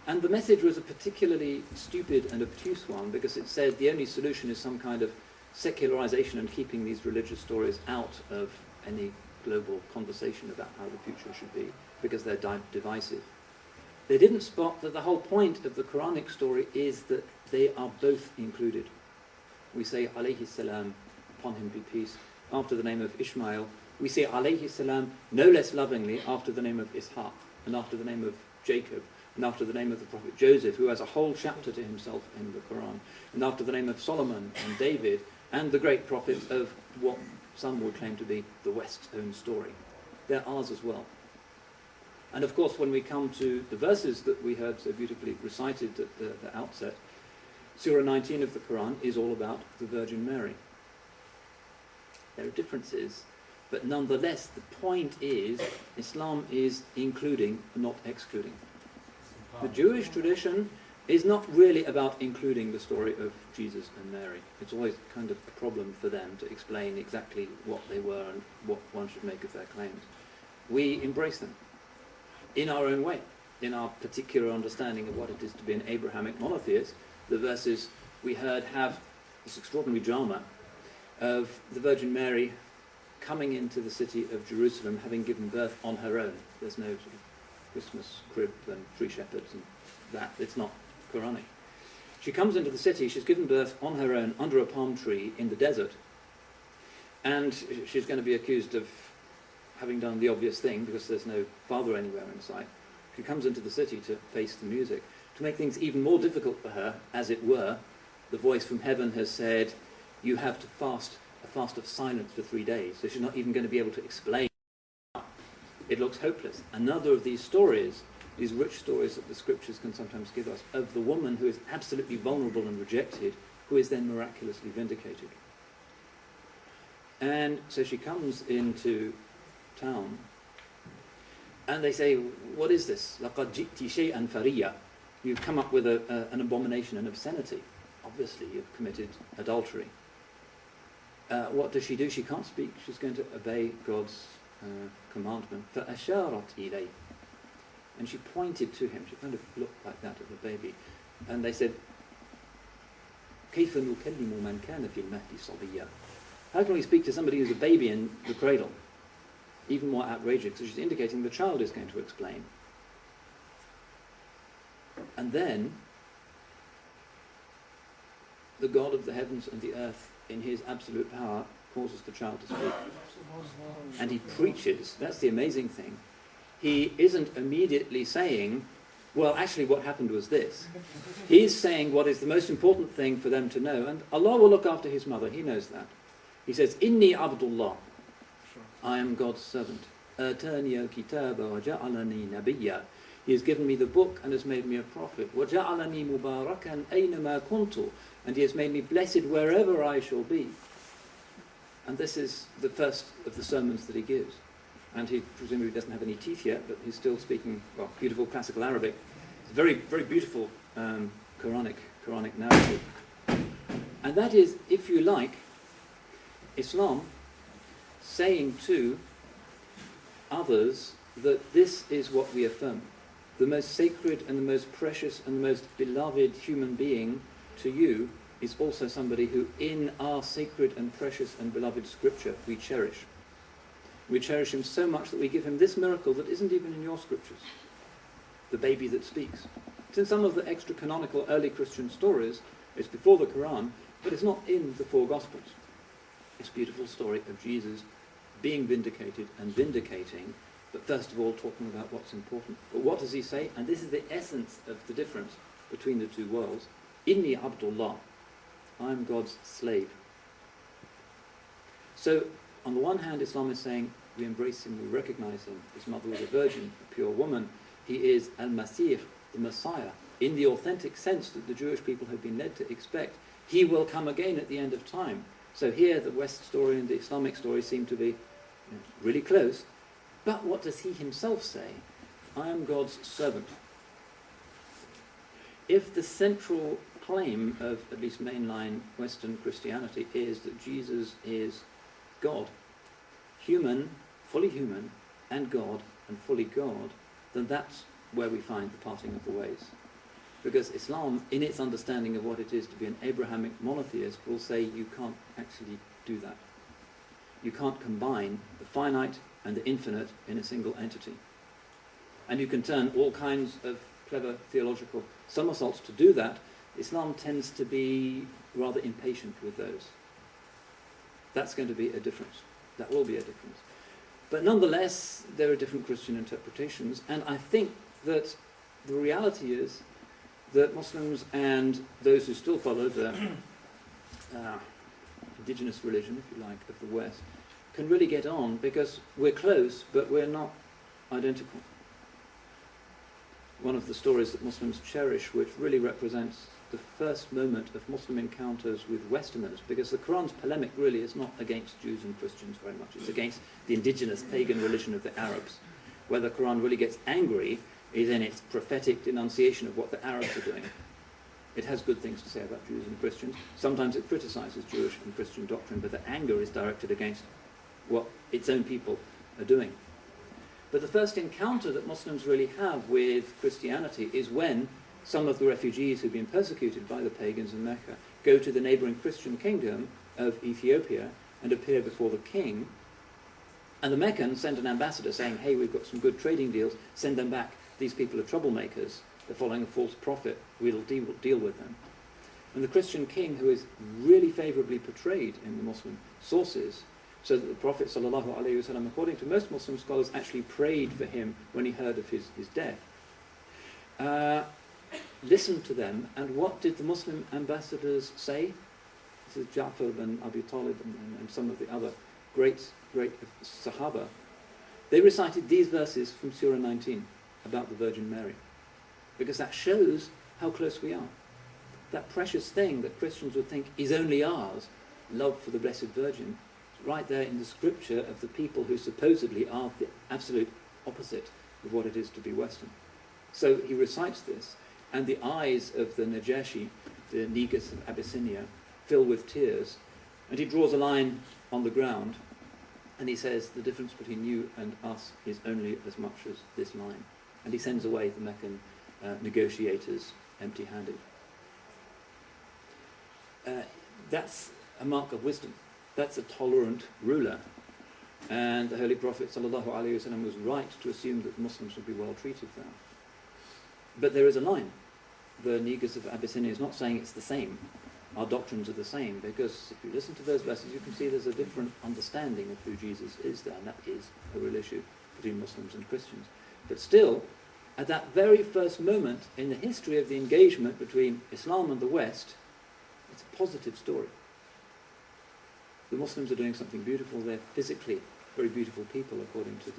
And the message was a particularly stupid and obtuse one because it said the only solution is some kind of secularization and keeping these religious stories out of any global conversation about how the future should be, because they're divisive. They didn't spot that the whole point of the Quranic story is that they are both included. We say alayhi salam, upon him be peace, after the name of Ishmael. We say alayhi salam no less lovingly after the name of Ishaq, and after the name of Jacob, and after the name of the prophet Joseph, who has a whole chapter to himself in the Quran, and after the name of Solomon and David, and the great prophets of what some would claim to be the West's own story. They're ours as well. And of course, when we come to the verses that we heard so beautifully recited at the outset, Surah 19 of the Quran is all about the Virgin Mary. There are differences, but nonetheless, the point is Islam is including, not excluding. The Jewish tradition is not really about including the story of Jesus and Mary. It's always kind of a problem for them to explain exactly what they were and what one should make of their claims. We embrace them in our own way, in our particular understanding of what it is to be an Abrahamic monotheist. The verses we heard have this extraordinary drama of the Virgin Mary coming into the city of Jerusalem, having given birth on her own. There's no sort of Christmas crib and three shepherds and that. It's not Quranic. She comes into the city, she's given birth on her own under a palm tree in the desert, and she's going to be accused of having done the obvious thing because there's no father anywhere in sight. She comes into the city to face the music. To make things even more difficult for her, as it were, the voice from heaven has said, you have to fast a fast of silence for 3 days. So she's not even going to be able to explain. It looks hopeless. Another of these stories, these rich stories that the scriptures can sometimes give us, of the woman who is absolutely vulnerable and rejected, who is then miraculously vindicated. And so she comes into town, and they say, what is this? لَقَدْ جِئْتِ شَيْئًا فَرِيًّا. You've come up with an abomination, an obscenity. Obviously, you've committed adultery. What does she do? She can't speak. She's going to obey God's commandment. فَأَشَارَتْ إِلَيْهِ. And she pointed to him. She kind of looked like that of a baby. And they said, كَيْفَ نُكَلِّمُ مَنْ كَانَ فِي الْمَهْدِ صَبِيًّا. How can we speak to somebody who's a baby in the cradle? Even more outrageous. So she's indicating the child is going to explain. And then, the God of the heavens and the earth, in his absolute power, causes the child to speak. And he preaches. That's the amazing thing. He isn't immediately saying, well, actually what happened was this. He's saying what is the most important thing for them to know, and Allah will look after his mother. He knows that. He says, Inni Abdullah. I am God's servant. Atani al-kitaba wa ja'alani nabiyya. He has given me the book and has made me a prophet. Wa ja'alani mubarakan aynama kuntu. And he has made me blessed wherever I shall be. And this is the first of the sermons that he gives. And he presumably doesn't have any teeth yet, but he's still speaking, well, beautiful classical Arabic. It's very, very beautiful Quranic narrative. And that is, if you like, Islam saying to others that this is what we affirm. The most sacred and the most precious and the most beloved human being to you is also somebody who in our sacred and precious and beloved scripture we cherish. We cherish him so much that we give him this miracle that isn't even in your scriptures. The baby that speaks. It's in some of the extra-canonical early Christian stories. It's before the Quran, but it's not in the four Gospels. It's a beautiful story of Jesus being vindicated and vindicating, but first of all talking about what's important. But what does he say? And this is the essence of the difference between the two worlds. Inni Abdullah. I am God's slave. So, on the one hand, Islam is saying, we embrace him, we recognize him. His mother was a virgin, a pure woman. He is Al-Masih, the Messiah, in the authentic sense that the Jewish people have been led to expect. He will come again at the end of time. So here, the West story and the Islamic story seem to be really close. But what does he himself say? I am God's servant. If the central claim of at least mainline Western Christianity is that Jesus is God, human, and fully God, then that's where we find the parting of the ways. Because Islam, in its understanding of what it is to be an Abrahamic monotheist, will say you can't actually do that. You can't combine the finite and the infinite in a single entity. And you can turn all kinds of clever theological somersaults to do that. Islam tends to be rather impatient with those. That's going to be a difference. That will be a difference. But nonetheless, there are different Christian interpretations, and I think that the reality is that Muslims and those who still follow the indigenous religion, if you like, of the West, can really get on because we're close, but we're not identical. One of the stories that Muslims cherish, which really represents the first moment of Muslim encounters with Westerners, because the Quran's polemic really is not against Jews and Christians very much, it's against the indigenous pagan religion of the Arabs. Where the Quran really gets angry is in its prophetic denunciation of what the Arabs are doing. It has good things to say about Jews and Christians. Sometimes it criticizes Jewish and Christian doctrine, but the anger is directed against what its own people are doing. But the first encounter that Muslims really have with Christianity is when some of the refugees who've been persecuted by the pagans in Mecca go to the neighboring Christian kingdom of Ethiopia and appear before the king. And the Meccans send an ambassador saying, hey, we've got some good trading deals, send them back. These people are troublemakers. They're following a false prophet. We'll deal with them. And the Christian king, who is really favourably portrayed in the Muslim sources, so that the Prophet ﷺ, according to most Muslim scholars, actually prayed for him when he heard of his death, listened to them, and what did the Muslim ambassadors say? This is Ja'far bin Abi Talib and some of the other great Sahaba. They recited these verses from Surah 19 about the Virgin Mary, because that shows how close we are. That precious thing that Christians would think is only ours, love for the Blessed Virgin, is right there in the scripture of the people who supposedly are the absolute opposite of what it is to be Western. So he recites this, and the eyes of the Najashi, the Negus of Abyssinia, fill with tears, and he draws a line on the ground, and he says, the difference between you and us is only as much as this line. And he sends away the Meccan negotiators empty-handed. That's a mark of wisdom. That's a tolerant ruler. And the Holy Prophet ﷺ was right to assume that Muslims would be well treated there. But there is a line. The Negus of Abyssinia is not saying it's the same. Our doctrines are the same, because if you listen to those verses, you can see there's a different understanding of who Jesus is there, and that is a real issue between Muslims and Christians. But still, at that very first moment in the history of the engagement between Islam and the West, it's a positive story. The Muslims are doing something beautiful. They're physically very beautiful people, according to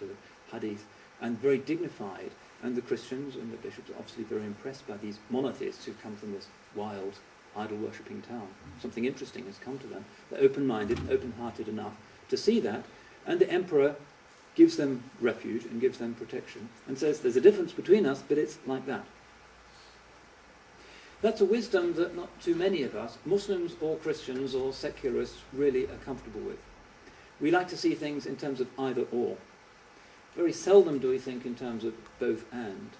the Hadith, and very dignified. And the Christians and the bishops are obviously very impressed by these monotheists who come from this wild, idol-worshipping town. Something interesting has come to them. They're open-minded, open-hearted enough to see that, and the emperor gives them refuge and gives them protection and says there's a difference between us, but it's like that. That's a wisdom that not too many of us, Muslims or Christians or secularists, really are comfortable with. We like to see things in terms of either or. Very seldom do we think in terms of both and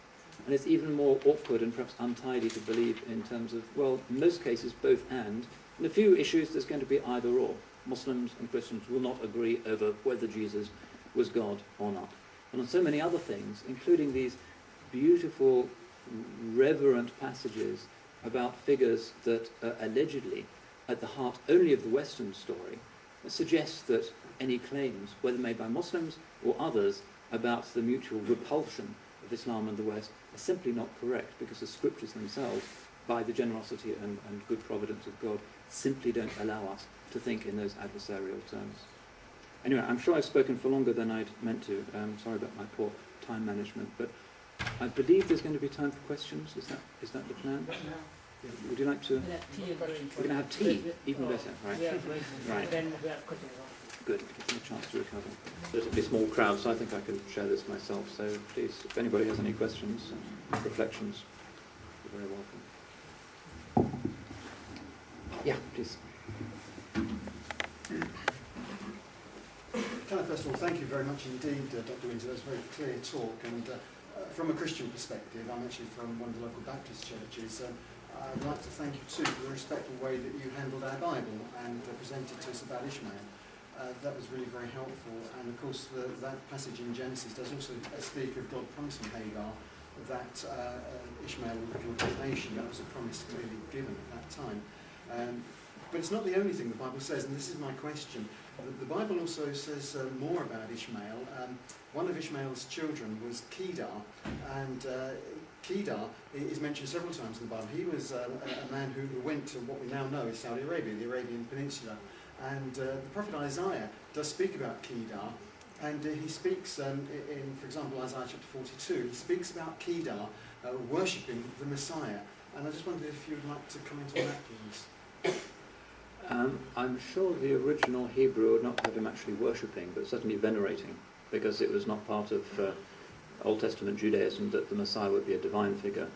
it's even more awkward and perhaps untidy to believe in terms of, well, in most cases both and. In a few issues there's going to be either or. Muslims and Christians will not agree over whether Jesus was God or not. And on so many other things, including these beautiful, reverent passages about figures that are allegedly at the heart only of the Western story, that suggests that any claims, whether made by Muslims or others, about the mutual repulsion of Islam and the West are simply not correct, because the scriptures themselves, by the generosity and good providence of God, simply don't allow us to think in those adversarial terms. Anyway, I'm sure I've spoken for longer than I'd meant to. Sorry about my poor time management, but I believe there's going to be time for questions. Is that the plan? Yeah. Would you like to? We're going to have tea, even better, right? Yeah, right. Then we have questions. Good, gives them a chance to recover. Relatively small crowd, so I think I can share this myself. So please, if anybody has any questions, reflections, you're very welcome. Yeah, please. Can I first of all thank you very much indeed, Dr. Windsor. That was a very clear talk, and from a Christian perspective, I'm actually from one of the local Baptist churches. I'd like to thank you too for the respectful way that you handled our Bible and presented to us about Ishmael. That was really very helpful, and of course that passage in Genesis does also speak of God promising Hagar that Ishmael would become a great nation. That was a promise clearly given at that time. But it's not the only thing the Bible says, and this is my question. The Bible also says more about Ishmael. One of Ishmael's children was Kedar, and Kedar is mentioned several times in the Bible. He was a man who went to what we now know is Saudi Arabia, the Arabian Peninsula. And the prophet Isaiah does speak about Kedar, and he speaks in, for example, Isaiah chapter 42, he speaks about Kedar worshipping the Messiah. And I just wondered if you'd like to comment on that, please. I'm sure the original Hebrew would not have him actually worshipping, but certainly venerating, because it was not part of Old Testament Judaism that the Messiah would be a divine figure.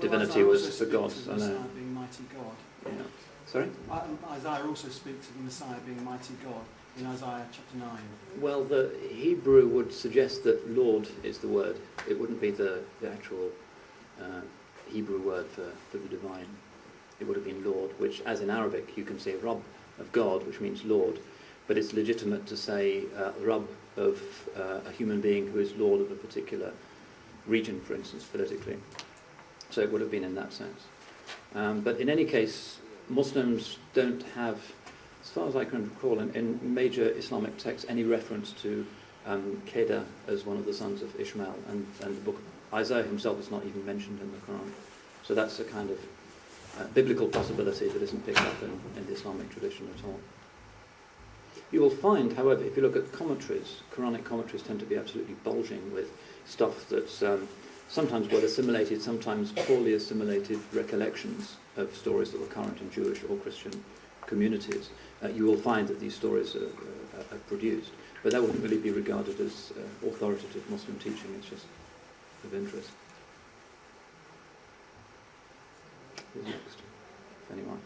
Divinity was for gods. I know. Messiah being mighty God. Yeah. Sorry? Isaiah also speaks of the Messiah being mighty God in Isaiah chapter 9. Well, the Hebrew would suggest that Lord is the word. It wouldn't be the actual Hebrew word for the divine. It would have been Lord, which, as in Arabic, you can say Rabb of God, which means Lord, but it's legitimate to say Rabb of a human being who is Lord of a particular region, for instance, politically. So it would have been in that sense. But in any case, Muslims don't have, as far as I can recall, in major Islamic texts, any reference to Kedar as one of the sons of Ishmael, and the book of Isaiah himself is not even mentioned in the Quran. So that's a kind of biblical possibility that isn't picked up in the Islamic tradition at all. You will find, however, if you look at commentaries, Quranic commentaries tend to be absolutely bulging with stuff that's sometimes well assimilated, sometimes poorly assimilated recollections of stories that were current in Jewish or Christian communities. You will find that these stories are produced, but that wouldn't really be regarded as authoritative Muslim teaching. It's just of interest. Who's next? If anyone.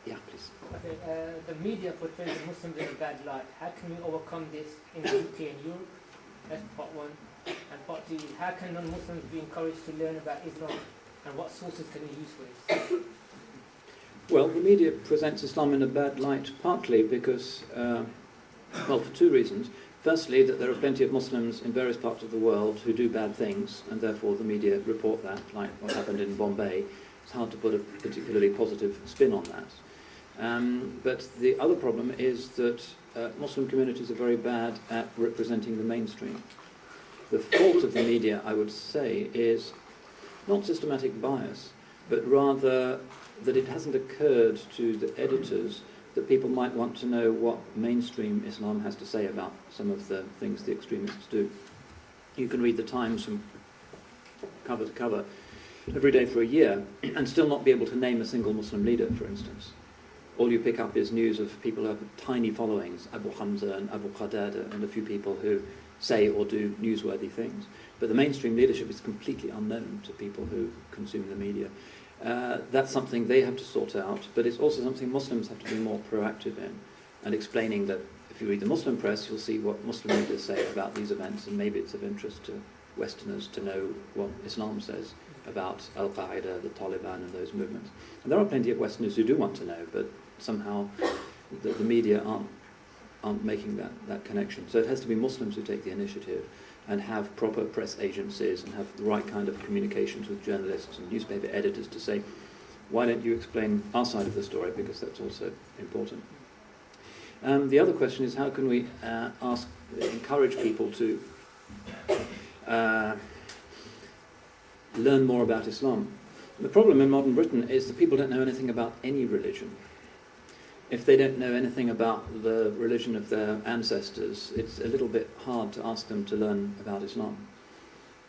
Yeah, please. Okay, the media portrays the Muslims in a bad light. How can we overcome this in the UK and Europe? That's part one. And part two is, how can non-Muslims be encouraged to learn about Islam, and what sources can we use for this? Well, the media presents Islam in a bad light partly because, well, for two reasons. Firstly, that there are plenty of Muslims in various parts of the world who do bad things, and therefore the media report that, like what happened in Bombay. It's hard to put a particularly positive spin on that. But the other problem is that Muslim communities are very bad at representing the mainstream. The fault of the media, I would say, is not systematic bias, but rather that it hasn't occurred to the editors that people might want to know what mainstream Islam has to say about some of the things the extremists do. You can read the Times from cover to cover every day for a year and still not be able to name a single Muslim leader, for instance. All you pick up is news of people who have tiny followings, Abu Hamza and Abu Qatada, and a few people who say or do newsworthy things. But the mainstream leadership is completely unknown to people who consume the media. That's something they have to sort out, but it's also something Muslims have to be more proactive in, and explaining that if you read the Muslim press, you'll see what Muslim leaders say about these events, and maybe it's of interest to Westerners to know what Islam says about Al-Qaeda, the Taliban, and those movements. And there are plenty of Westerners who do want to know, but somehow the media aren't making that connection. So it has to be Muslims who take the initiative and have proper press agencies and have the right kind of communications with journalists and newspaper editors to say, why don't you explain our side of the story, because that's also important. The other question is, how can we encourage people to learn more about Islam? The problem in modern Britain is that people don't know anything about any religion. If they don't know anything about the religion of their ancestors, it's a little bit hard to ask them to learn about Islam.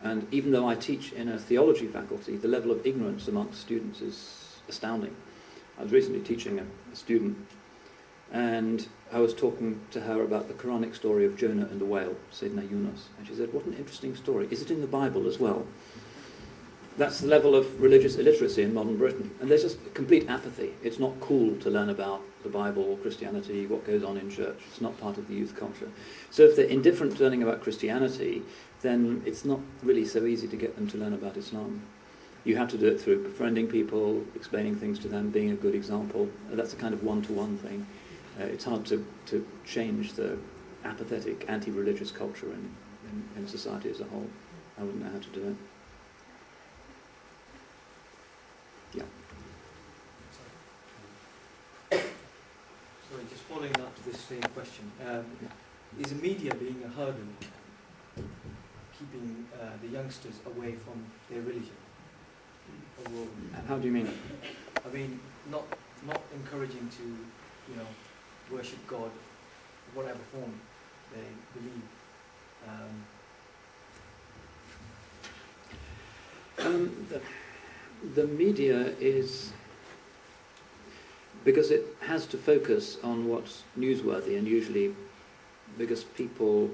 And even though I teach in a theology faculty, the level of ignorance amongst students is astounding. I was recently teaching a student, and I was talking to her about the Quranic story of Jonah and the whale, Sayyidina Yunus. And she said, what an interesting story. Is it in the Bible as well? That's the level of religious illiteracy in modern Britain. And there's just complete apathy. It's not cool to learn about the Bible or Christianity, what goes on in church. It's not part of the youth culture. So if they're indifferent to learning about Christianity, then it's not really so easy to get them to learn about Islam. You have to do it through befriending people, explaining things to them, being a good example. That's a kind of one-to-one thing. It's hard to change the apathetic, anti-religious culture in society as a whole. I wouldn't know how to do it. Yeah. Sorry, just following up to this same question. Is the media being a hurdle keeping the youngsters away from their religion? Or, How do you mean? I mean, not encouraging to, you know, worship God, whatever form they believe. The media is, because it has to focus on what's newsworthy, and usually because people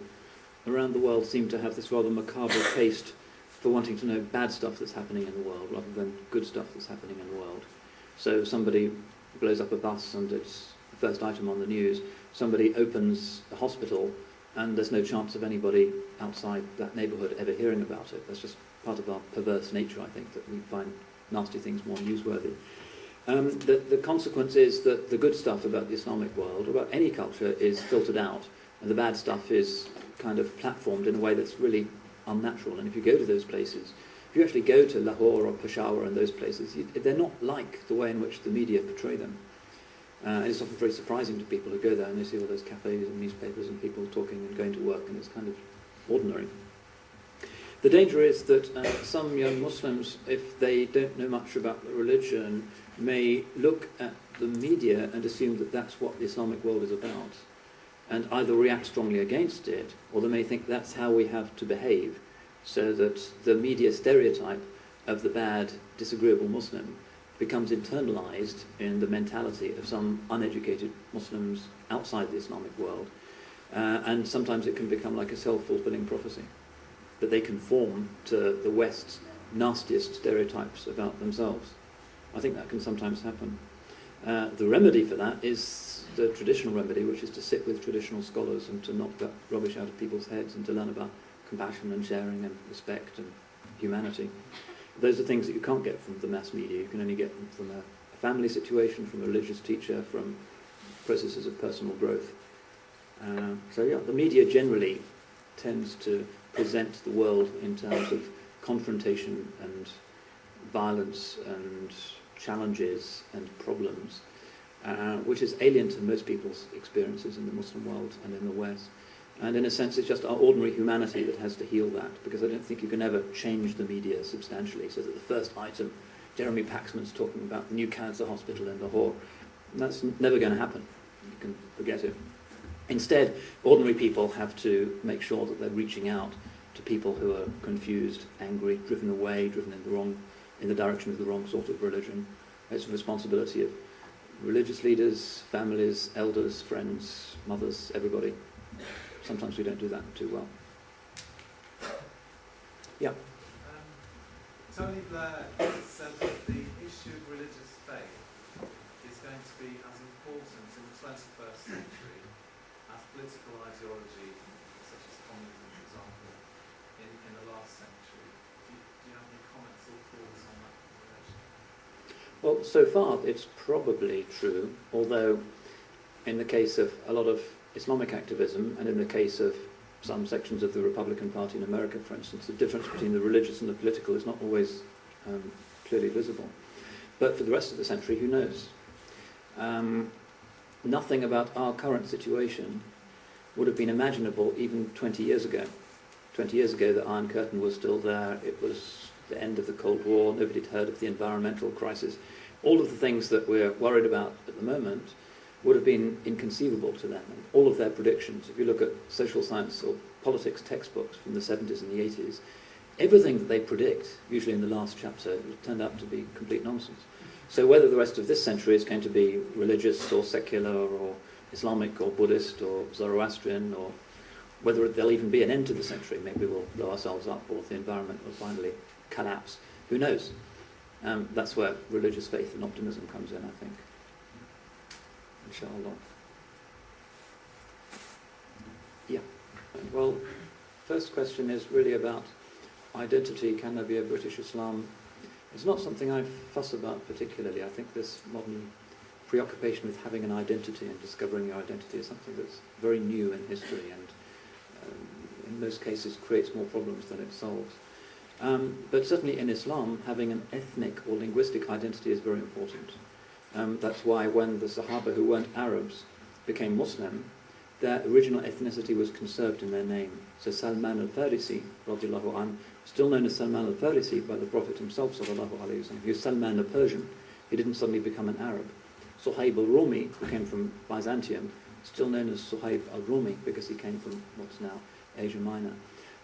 around the world seem to have this rather macabre taste for wanting to know bad stuff that's happening in the world rather than good stuff that's happening in the world. So somebody blows up a bus and it's the first item on the news. Somebody opens a hospital and there's no chance of anybody outside that neighbourhood ever hearing about it. That's just part of our perverse nature, I think, that we find nasty things more newsworthy. The consequence is that the good stuff about the Islamic world, or about any culture, is filtered out, and the bad stuff is kind of platformed in a way that's really unnatural. And if you go to those places, if you actually go to Lahore or Peshawar and those places, they're not like the way in which the media portray them. And it's often very surprising to people who go there and they see all those cafes and newspapers and people talking and going to work, and it's kind of ordinary. The danger is that some young Muslims, if they don't know much about the religion, may look at the media and assume that that's what the Islamic world is about, and either react strongly against it, or they may think that's how we have to behave, so that the media stereotype of the bad, disagreeable Muslim becomes internalized in the mentality of some uneducated Muslims outside the Islamic world, and sometimes it can become like a self-fulfilling prophecy, that they conform to the West's nastiest stereotypes about themselves. I think that can sometimes happen. The remedy for that is the traditional remedy, which is to sit with traditional scholars and to knock that rubbish out of people's heads and to learn about compassion and sharing and respect and humanity. Those are things that you can't get from the mass media. You can only get them from a family situation, from a religious teacher, from processes of personal growth. So yeah, the media generally tends to present the world in terms of confrontation and violence and challenges and problems, which is alien to most people's experiences in the Muslim world and in the West. And in a sense, it's just our ordinary humanity that has to heal that, because I don't think you can ever change the media substantially, so that the first item, Jeremy Paxman's talking about the new cancer hospital in Lahore. That's never going to happen. You can forget it. Instead, ordinary people have to make sure that they're reaching out to people who are confused, angry, driven away, driven in the direction of the wrong sort of religion. It's the responsibility of religious leaders, families, elders, friends, mothers, everybody. Sometimes we don't do that too well. Yeah. Tony Blair said that the issue of religious faith is going to be as important in the 21st century as political ideology, such as communism, for example, in the last century. Do you have any comments or thoughts on that relation? Well, so far it's probably true, although in the case of a lot of Islamic activism, and in the case of some sections of the Republican Party in America, for instance, the difference between the religious and the political is not always clearly visible. But for the rest of the century, who knows? Nothing about our current situation would have been imaginable even 20 years ago. 20 years ago, the Iron Curtain was still there. It was the end of the Cold War. Nobody had heard of the environmental crisis. All of the things that we're worried about at the moment would have been inconceivable to them. And all of their predictions, if you look at social science or politics textbooks from the 70s and the 80s, everything that they predict, usually in the last chapter, turned out to be complete nonsense. So whether the rest of this century is going to be religious or secular or Islamic or Buddhist or Zoroastrian, or whether there'll even be an end to the century, maybe we'll blow ourselves up or the environment will finally collapse, Who knows? That's where religious faith and optimism comes in, I think. Inshallah. Yeah. Well, first question is really about identity. Can there be a British Islam? It's not something I fuss about particularly. I think this modern preoccupation with having an identity and discovering your identity is something that's very new in history and in most cases creates more problems than it solves. But certainly in Islam, having an ethnic or linguistic identity is very important. That's why when the Sahaba who weren't Arabs became Muslim, their original ethnicity was conserved in their name. So Salman al-Farisi, radiallahu anh, still known as Salman al-Farisi by the Prophet himself, sallallahu alayhi wa sallam. He was Salman the Persian. He didn't suddenly become an Arab. Suhaib al-Rumi, who came from Byzantium, still known as Suhaib al-Rumi because he came from what's now Asia Minor.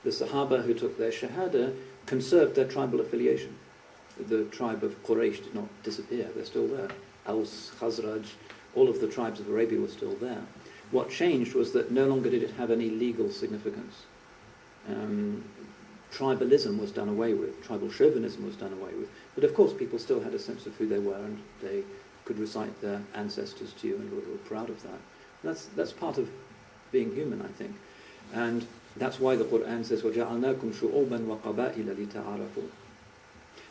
The Sahaba who took their Shahada conserved their tribal affiliation. The tribe of Quraysh did not disappear. They're still there. Aus, Khazraj, all of the tribes of Arabia were still there. What changed was that no longer did it have any legal significance. Tribalism was done away with. Tribal chauvinism was done away with. But of course people still had a sense of who they were and they could recite their ancestors to you and were proud of that. That's part of being human, I think. And that's why the Quran says, وَجَعَلْنَاكُمْ شُعُوبًا وَقَبَائِلَ لِتَعَارَفُوا.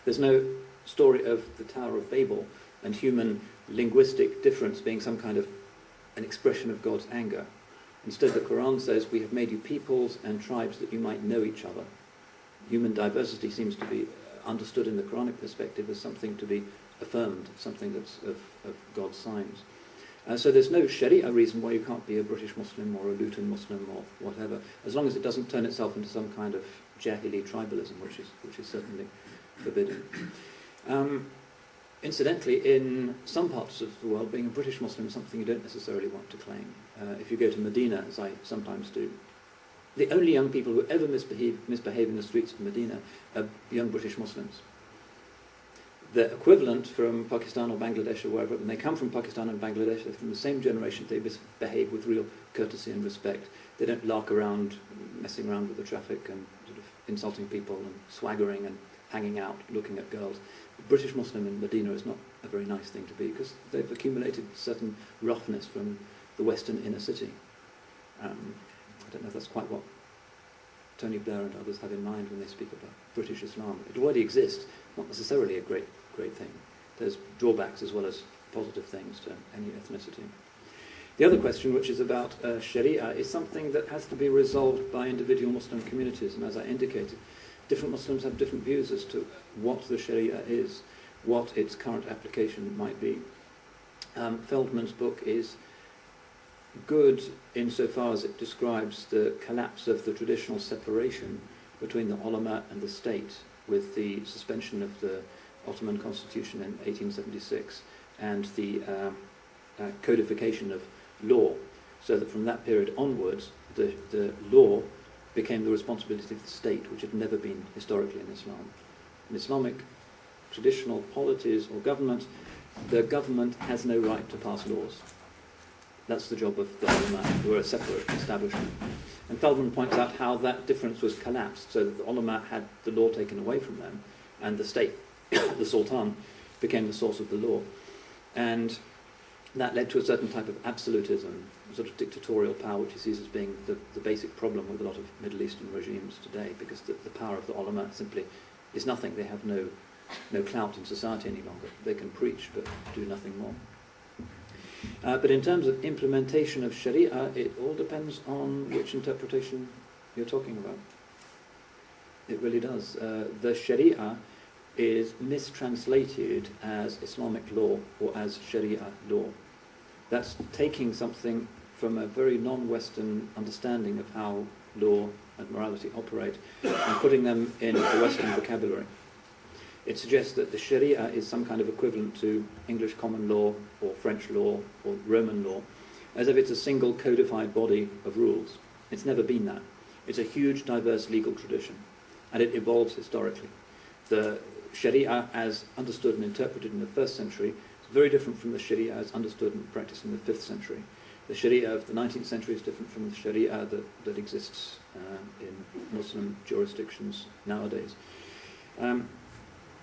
There's no story of the Tower of Babel and human linguistic difference being some kind of an expression of God's anger. Instead, the Quran says, we have made you peoples and tribes that you might know each other. Human diversity seems to be understood in the Quranic perspective as something to be affirmed, something that's of God's signs. So there's no Sharia reason why you can't be a British Muslim or a Luton Muslim or whatever, as long as it doesn't turn itself into some kind of Jahili tribalism, which is certainly forbidden. Incidentally, in some parts of the world, being a British Muslim is something you don't necessarily want to claim. If you go to Medina, as I sometimes do, the only young people who ever misbehave in the streets of Medina are young British Muslims. The equivalent from Pakistan or Bangladesh or wherever, when they come from Pakistan and Bangladesh, they're from the same generation, they behave with real courtesy and respect. They don't lark around, messing around with the traffic and sort of insulting people and swaggering and hanging out, looking at girls. The British Muslim in Medina is not a very nice thing to be because they've accumulated certain roughness from the Western inner city. I don't know if that's quite what Tony Blair and others have in mind when they speak about British Islam. It already exists, not necessarily a great thing. There's drawbacks as well as positive things to any ethnicity. The other question, which is about Sharia, is something that has to be resolved by individual Muslim communities, and as I indicated, different Muslims have different views as to what the Sharia is, what its current application might be. Feldman's book is good insofar as it describes the collapse of the traditional separation between the ulama and the state with the suspension of the Ottoman constitution in 1876 and the codification of law, so that from that period onwards the law became the responsibility of the state, which had never been historically in Islam. In Islamic traditional polities or government, the government has no right to pass laws. That's the job of the ulama, who are a separate establishment. And Feldman points out how that difference was collapsed, so that the ulama had the law taken away from them, and the state, the sultan, became the source of the law. And that led to a certain type of absolutism, sort of dictatorial power, which he sees as being the basic problem with a lot of Middle Eastern regimes today, because the power of the ulama simply is nothing. They have no clout in society any longer. They can preach, but do nothing more. But in terms of implementation of Sharia, it all depends on which interpretation you're talking about. It really does. The Sharia is mistranslated as Islamic law or as Sharia law. That's taking something from a very non-Western understanding of how law and morality operate and putting them in the Western vocabulary. It suggests that the Sharia is some kind of equivalent to English common law or French law or Roman law, as if it's a single codified body of rules. It's never been that. It's a huge, diverse legal tradition, and it evolves historically. The Sharia, as understood and interpreted in the 1st century, is very different from the Sharia as understood and practiced in the 5th century. The Sharia of the 19th century is different from the Sharia that exists in Muslim jurisdictions nowadays.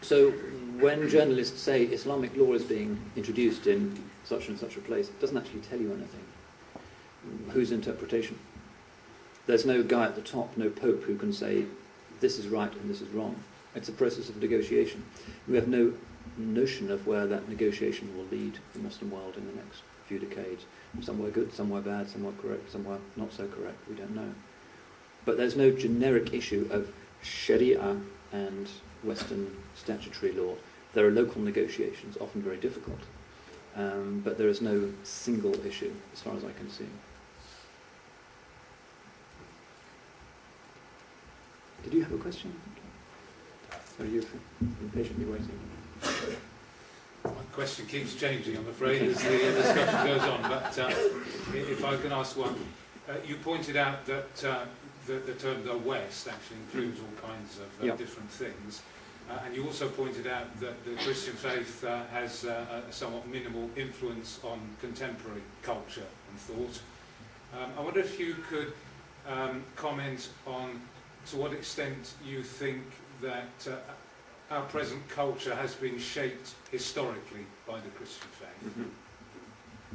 So when journalists say Islamic law is being introduced in such and such a place, it doesn't actually tell you anything. Whose interpretation? There's no guy at the top, no pope, who can say this is right and this is wrong. It's a process of negotiation. We have no notion of where that negotiation will lead the Muslim world in the next few decades. Somewhere good, somewhere bad, somewhere correct, somewhere not so correct, we don't know. But there's no generic issue of Sharia and Western statutory law. There are local negotiations, often very difficult, but there is no single issue, as far as I can see. Did you have a question? Or you've been patiently waiting? My question keeps changing, I'm afraid, as the discussion goes on, but if I can ask one. You pointed out that the term the West actually includes all kinds of Yep. different things, and you also pointed out that the Christian faith has a somewhat minimal influence on contemporary culture and thought. I wonder if you could comment on to what extent you think that our present culture has been shaped historically by the Christian faith. Mm-hmm.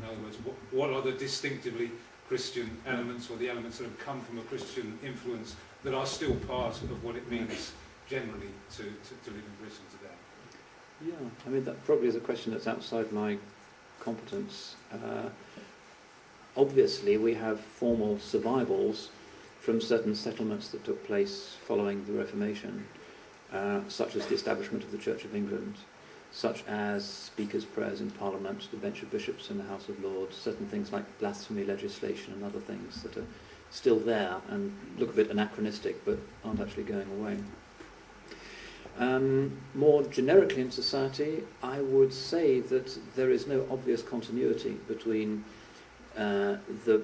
In other words, what are the distinctively Christian elements, or the elements that have come from a Christian influence, that are still part of what it means generally to live in Britain today? Yeah, I mean, that probably is a question that's outside my competence. Obviously, we have formal survivals from certain settlements that took place following the Reformation, such as the establishment of the Church of England, such as speakers' prayers in Parliament, the bench of bishops in the House of Lords, certain things like blasphemy legislation and other things that are still there and look a bit anachronistic but aren't actually going away. More generically in society, I would say that there is no obvious continuity between the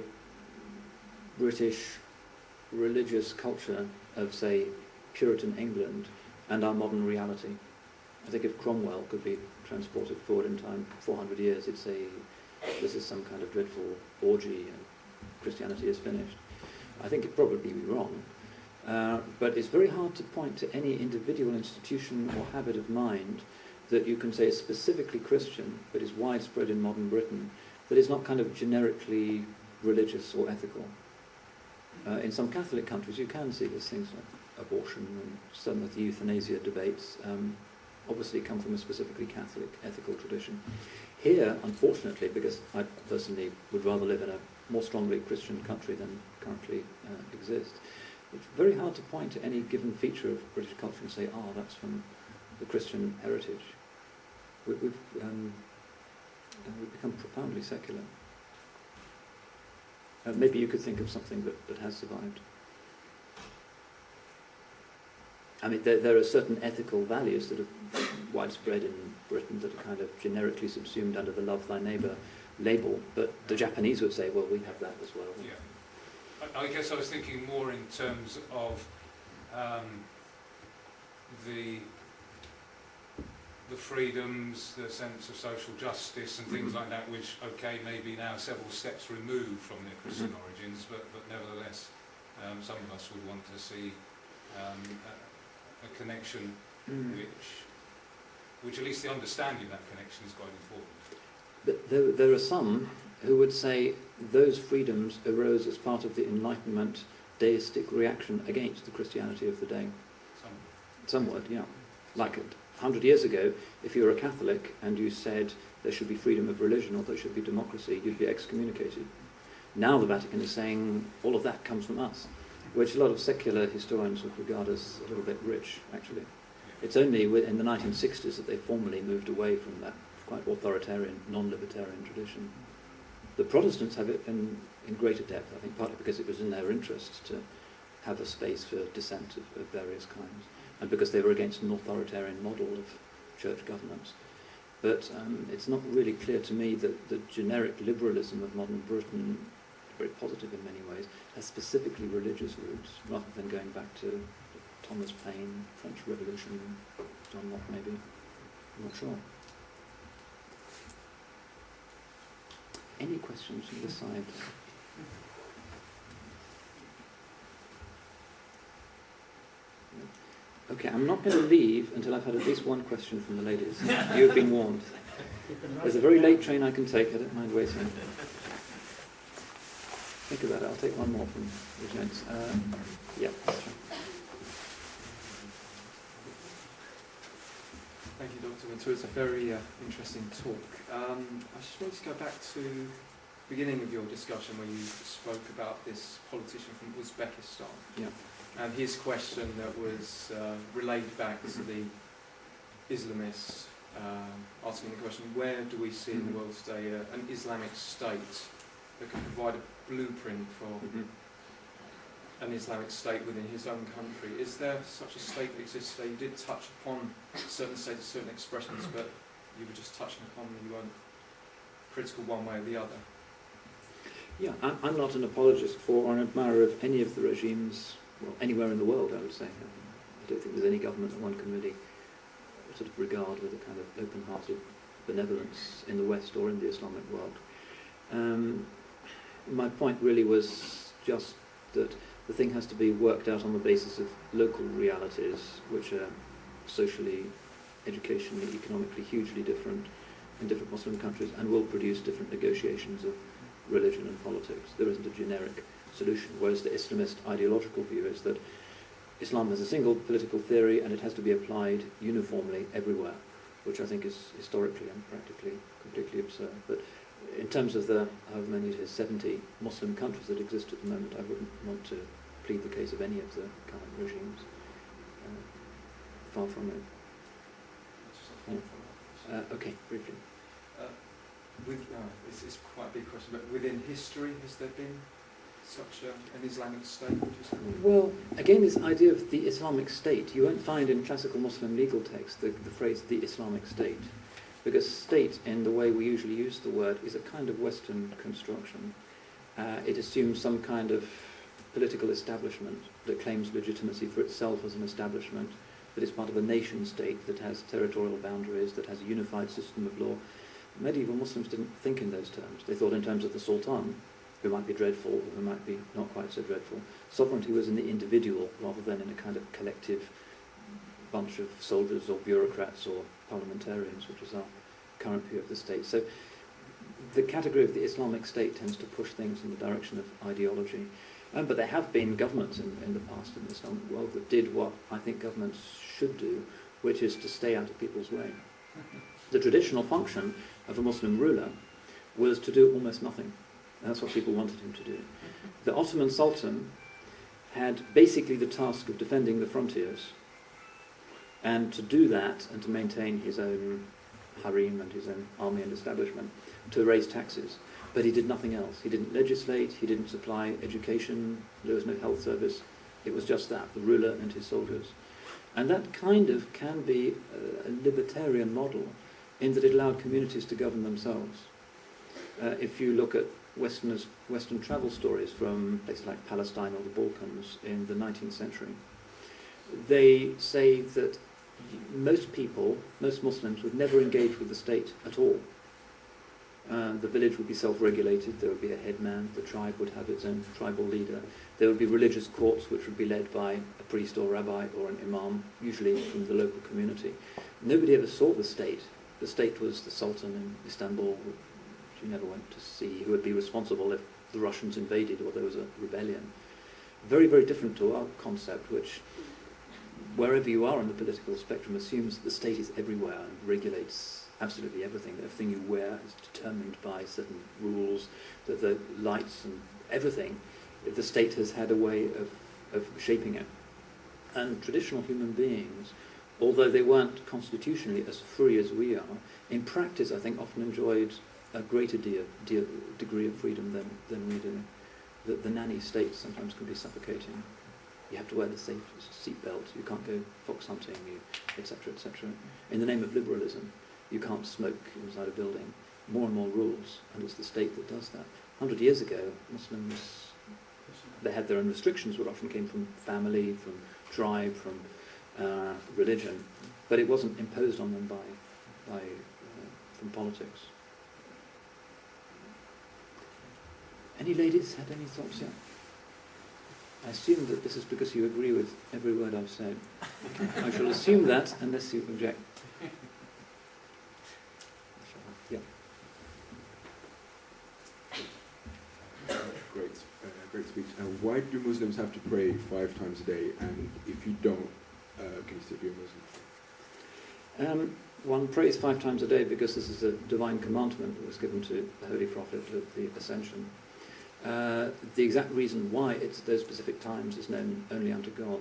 British religious culture of, say, Puritan England and our modern reality. I think if Cromwell could be transported forward in time 400 years, he'd say this is some kind of dreadful orgy and Christianity is finished. I think it'd probably be wrong. But it's very hard to point to any individual institution or habit of mind that you can say is specifically Christian, but is widespread in modern Britain, that is not kind of generically religious or ethical. In some Catholic countries you can see these things like abortion and some of the euthanasia debates obviously come from a specifically Catholic ethical tradition. Here, unfortunately, because I personally would rather live in a more strongly Christian country than currently exists, it's very hard to point to any given feature of British culture and say, oh, that's from the Christian heritage. We've become profoundly secular. Maybe you could think of something that has survived. I mean, there are certain ethical values that are widespread in Britain that are kind of generically subsumed under the love thy neighbour label, but the Japanese would say, well, we have that as well. Yeah. I guess I was thinking more in terms of the freedoms, the sense of social justice and things like that, which, okay, maybe now several steps removed from their Christian origins, but nevertheless, some of us would want to see a connection which at least the understanding of that connection is quite important. But there are some who would say those freedoms arose as part of the Enlightenment deistic reaction against the Christianity of the day. Some would, yeah. Like 100 years ago, if you were a Catholic and you said there should be freedom of religion or there should be democracy, you'd be excommunicated. Now the Vatican is saying all of that comes from us, which a lot of secular historians would regard as a little bit rich, actually. It's only in the 1960s that they formally moved away from that quite authoritarian, non-libertarian tradition. The Protestants have it in greater depth, I think, partly because it was in their interest to have a space for dissent of various kinds, and because they were against an authoritarian model of church governance. But it's not really clear to me that the generic liberalism of modern Britain, very positive in many ways, has specifically religious roots, rather than going back to Thomas Paine, French Revolution, John Locke maybe. I'm not sure. Any questions from this side? Okay, I'm not going to leave until I've had at least one question from the ladies. You've been warned. There's a very late train I can take. I don't mind waiting. Think about it. I'll take one more from the gents. Yeah. Thank you, Dr. Ventura. It's a very interesting talk. I just wanted to go back to the beginning of your discussion where you spoke about this politician from Uzbekistan. Yeah. And his question that was relayed back to the Islamists, asking the question, where do we see in the world today an Islamic state that can provide a blueprint for an Islamic state within his own country? Is there such a state that exists today? You did touch upon certain states, certain expressions, but you were just touching upon them. You weren't critical one way or the other. Yeah, I'm not an apologist for or an admirer of any of the regimes, well, anywhere in the world, I would say. I don't think there's any government that one can really sort of regard with a kind of open-hearted benevolence in the West or in the Islamic world. My point really was just that the thing has to be worked out on the basis of local realities, which are socially, educationally, economically hugely different in different Muslim countries, and will produce different negotiations of religion and politics. There isn't a generic solution, whereas the Islamist ideological view is that Islam has a single political theory and it has to be applied uniformly everywhere, which I think is historically and practically completely absurd. But in terms of the, however many it is, 70 Muslim countries that exist at the moment, I wouldn't want to plead the case of any of the current regimes. Far from it. Okay, briefly. It's quite a big question, but within history, has there been such an Islamic state? Would you say? Well, again, this idea of the Islamic state, you won't find in classical Muslim legal texts the phrase the Islamic state, because state, in the way we usually use the word, is a kind of Western construction. It assumes some kind of political establishment that claims legitimacy for itself as an establishment, that is part of a nation state that has territorial boundaries, that has a unified system of law. Medieval Muslims didn't think in those terms. They thought in terms of the Sultan, who might be dreadful, or who might be not quite so dreadful. Sovereignty was in the individual rather than in a kind of collective bunch of soldiers or bureaucrats or parliamentarians, which is our current view of the state. So the category of the Islamic state tends to push things in the direction of ideology. But there have been governments in the past in the Islamic world that did what I think governments should do, which is to stay out of people's way. The traditional function of a Muslim ruler was to do almost nothing. And that's what people wanted him to do. The Ottoman Sultan had basically the task of defending the frontiers, and to do that and to maintain his own harem and his own army and establishment, to raise taxes. But he did nothing else. He didn't legislate, he didn't supply education, there was no health service. It was just that, the ruler and his soldiers. And that kind of can be a libertarian model in that it allowed communities to govern themselves. If you look at Western travel stories from places like Palestine or the Balkans in the 19th century, they say that most people, most Muslims, would never engage with the state at all. The village would be self-regulated, there would be a headman, the tribe would have its own tribal leader, there would be religious courts which would be led by a priest or rabbi or an imam, usually from the local community. Nobody ever saw the state. The state was the Sultan in Istanbul, which you never went to see, who would be responsible if the Russians invaded or there was a rebellion. Very, very different to our concept, which, wherever you are on the political spectrum, assumes the state is everywhere and regulates absolutely everything. Everything you wear is determined by certain rules, that the lights and everything, the state has had a way of shaping it. And traditional human beings, although they weren't constitutionally as free as we are, in practice I think often enjoyed a greater degree of freedom than we do. The nanny state sometimes can be suffocating. You have to wear the seatbelt, you can't go fox hunting, etc., etc. In the name of liberalism, you can't smoke inside a building. More and more rules, and it's the state that does that. 100 years ago, Muslims, they had their own restrictions, which often came from family, from tribe, from religion, but it wasn't imposed on them from politics. Any ladies had any thoughts yet? I assume that this is because you agree with every word I've said. I shall assume that unless you object. Yeah. Great speech. Why do Muslims have to pray 5 times a day? And if you don't, can you still be a Muslim? One prays 5 times a day because this is a divine commandment that was given to the Holy Prophet of the Ascension. The exact reason why it's those specific times is known only unto God.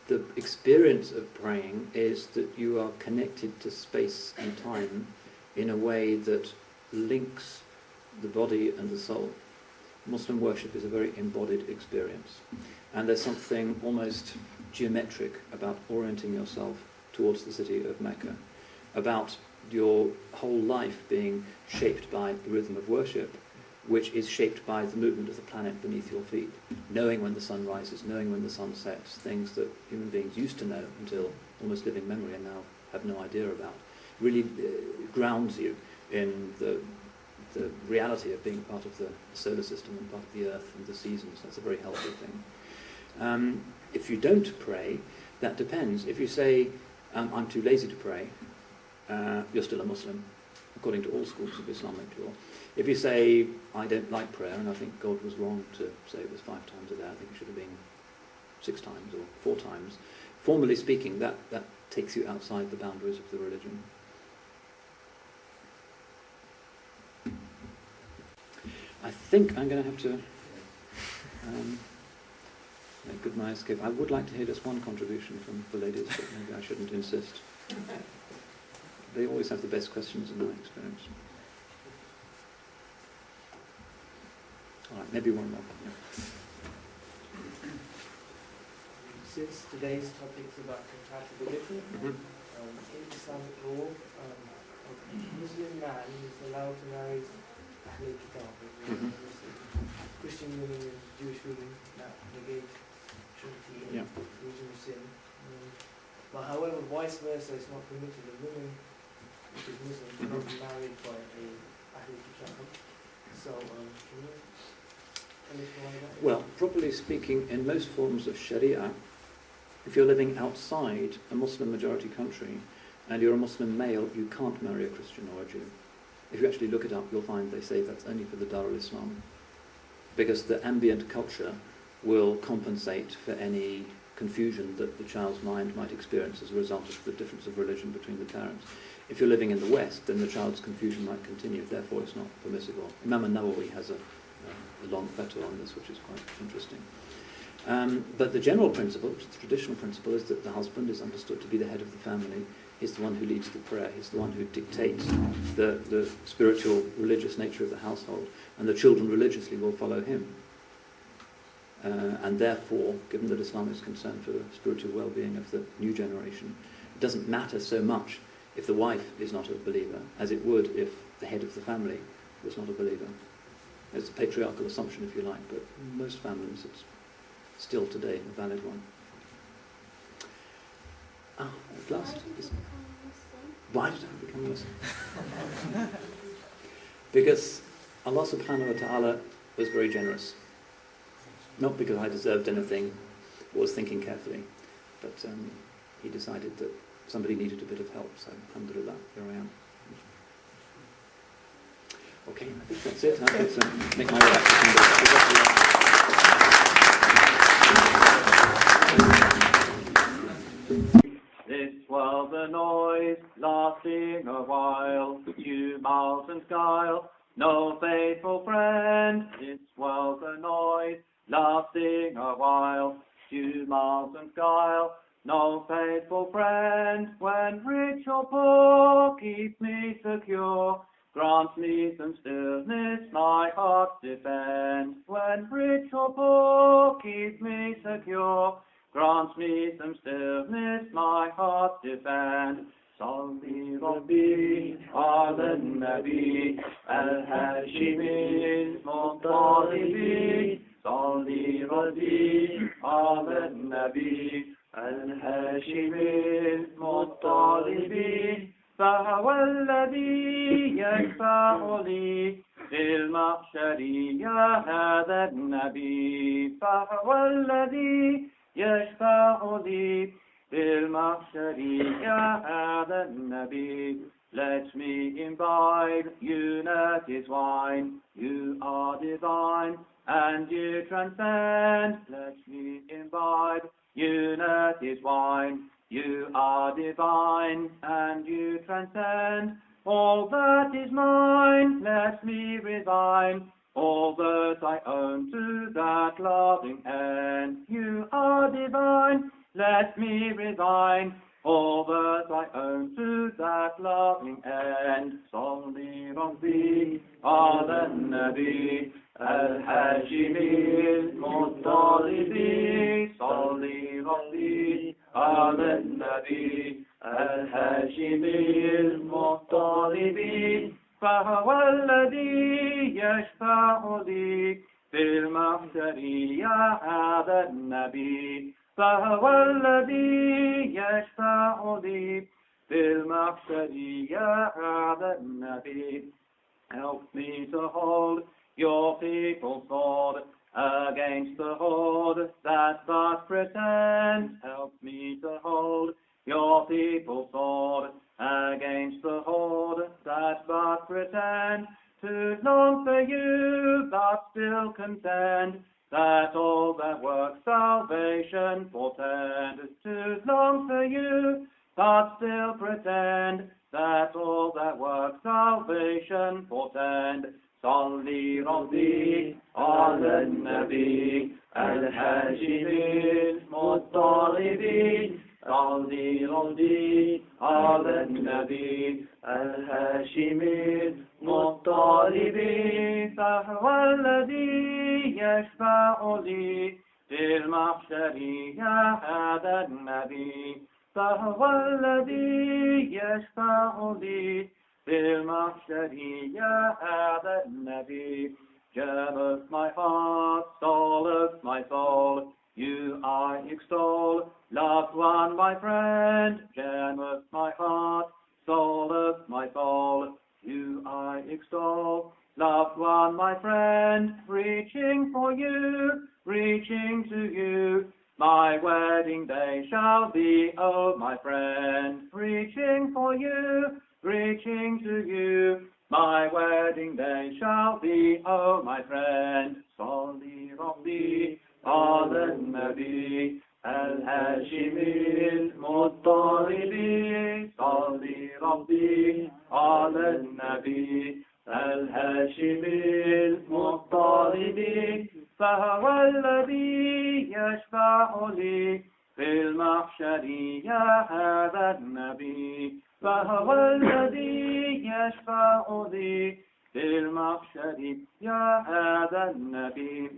The experience of praying is that you are connected to space and time in a way that links the body and the soul. Muslim worship is a very embodied experience, and there's something almost geometric about orienting yourself towards the city of Mecca, about your whole life being shaped by the rhythm of worship, which is shaped by the movement of the planet beneath your feet, knowing when the sun rises, knowing when the sun sets, things that human beings used to know until almost living memory and now have no idea about, really grounds you in the reality of being part of the solar system and part of the earth and the seasons. That's a very healthy thing. If you don't pray, that depends. If you say, I'm too lazy to pray, you're still a Muslim, according to all schools of Islamic law. If you say, I don't like prayer, and I think God was wrong to say it was 5 times a day, I think it should have been 6 times or 4 times, formally speaking, that takes you outside the boundaries of the religion. I think I'm going to have to make good my escape. I would like to hear just one contribution from the ladies, but maybe I shouldn't insist. They always have the best questions in my experience. All right, maybe one more. Yeah. Since today's topic is about compatibility, in Islamic law, a Muslim man is allowed to marry Ahlul Kitab, Christian women and Jewish women that negate Trinity and original sin. But however, vice versa, it's not permitted. A woman which is Muslim cannot be married by a Ahlul Kitab. So, can you tell us why that? Well, properly speaking, in most forms of Sharia, if you're living outside a Muslim majority country and you're a Muslim male, you can't marry a Christian or a Jew. If you actually look it up, you'll find they say that's only for the Dar al-Islam, because the ambient culture will compensate for any confusion that the child's mind might experience as a result of the difference of religion between the parents. If you're living in the West, then the child's confusion might continue, therefore it's not permissible. Imam al-Nawawi has a long fatwa on this, which is quite interesting. But the general principle, the traditional principle, is that the husband is understood to be the head of the family. He's the one who leads the prayer. He's the one who dictates the spiritual, religious nature of the household. And the children religiously will follow him. And therefore, given that Islam is concerned for the spiritual well-being of the new generation, it doesn't matter so much if the wife is not a believer, as it would if the head of the family was not a believer. It's a patriarchal assumption, if you like, but in most families it's still today a valid one. At last. Why did I become Muslim? Because Allah subhanahu wa ta'ala was very generous. Not because I deserved anything or was thinking carefully, but he decided that somebody needed a bit of help, so alhamdulillah, here I am. Okay, I think that's it. I have to make my way back to This was a noise lasting a while, tumult and guile, no faithful friend. This was a noise lasting a while, tumult and guile, no faithful friend. When rich or poor, keep me secure, grant me some stillness, my heart defend. When rich or poor, keep me secure, grant me some stillness, my heart defend. Salli Rabbi ala nabi al-Hashimi al-Muttalibi. Salli Rabbi ala nabi al-Hashimi al-Muttalibi. فهو الذي يشفع لي في المحشر يا هذا النبي فهو الذي يشفع لي في المحشر يا هذا النبي. Let me imbibe unity's wine. You are divine and you transcend. Let me imbibe unity's wine. You are divine and you transcend. All that is mine, let me resign. All that I own to that loving end. You are divine, let me resign. All that I own to that loving end. Salli Rabbi ala Nabi al-Hashimi al-Muttalibi. Salli Rabbi ala Nabi al-Hashimi al-Muttalibi. فهو الذي يشفع لي في المحشر يا هذا النبي. فهو الذي يشفع لي في المحشر يا هذا النبي. Help me to hold your people's sword against the horde that but pretend. Help me to hold your people's sword against the horde that but pretend. To long for you but still contend, that all their work salvation portend. To long for you but still pretend, that all their work salvation portend. Salli Rabbi ala Nabi al-Hashimi al-Muttalibi. Salli Rabbi ala Nabi al-Hashimi al-Muttalibi. فهو الذي يشفع لي في المحشر يا هذا النبي. فهو الذي يشفع لي في المحشر يا هذا النبي. Gem of my heart, soul of my soul, you I extol, loved one, my friend. Gem of my heart, soul of my soul, you I extol, loved one, my friend. Reaching for you, reaching to you, my wedding day shall be, oh my friend. Reaching for you, reaching to you, my wedding day shall be, oh my friend. Salli Rabbi ala Nabi al-Hashimi al-Muttalibi. Salli Rabbi ala Nabi al-Hashimi al-Muttalibi. فهو الذي يشفع لي في المحشر يا هذا النبي. فهو الذي يشفع لي في المحشر يا هذا النبي.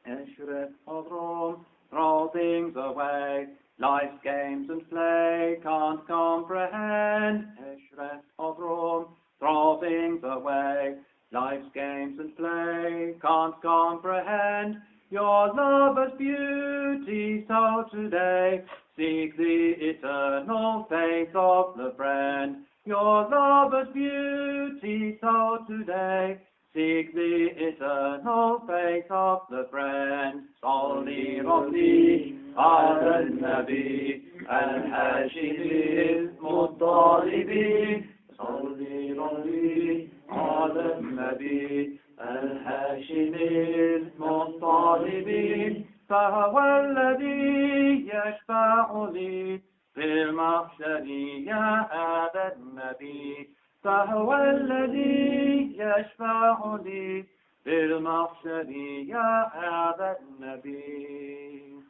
Eshret of Rome, throw things away, life's games and play can't comprehend. Eshret of Rome, throw things away, life's games and play can't comprehend. Your lover's beauty, so today seek the eternal face of the friend. Your lover's beauty, so today seek the eternal face of the friend. Salli Rabbi ala Nabi al-Hashimi al-Muttalibi. Salli Rabbi ala Nabi al-Hashimi al-Muttalibi. فهو الذي يشفع لي في المحشر يا هذا النبي. فهو الذي يشفع لي في المحشر يا هذا النبي.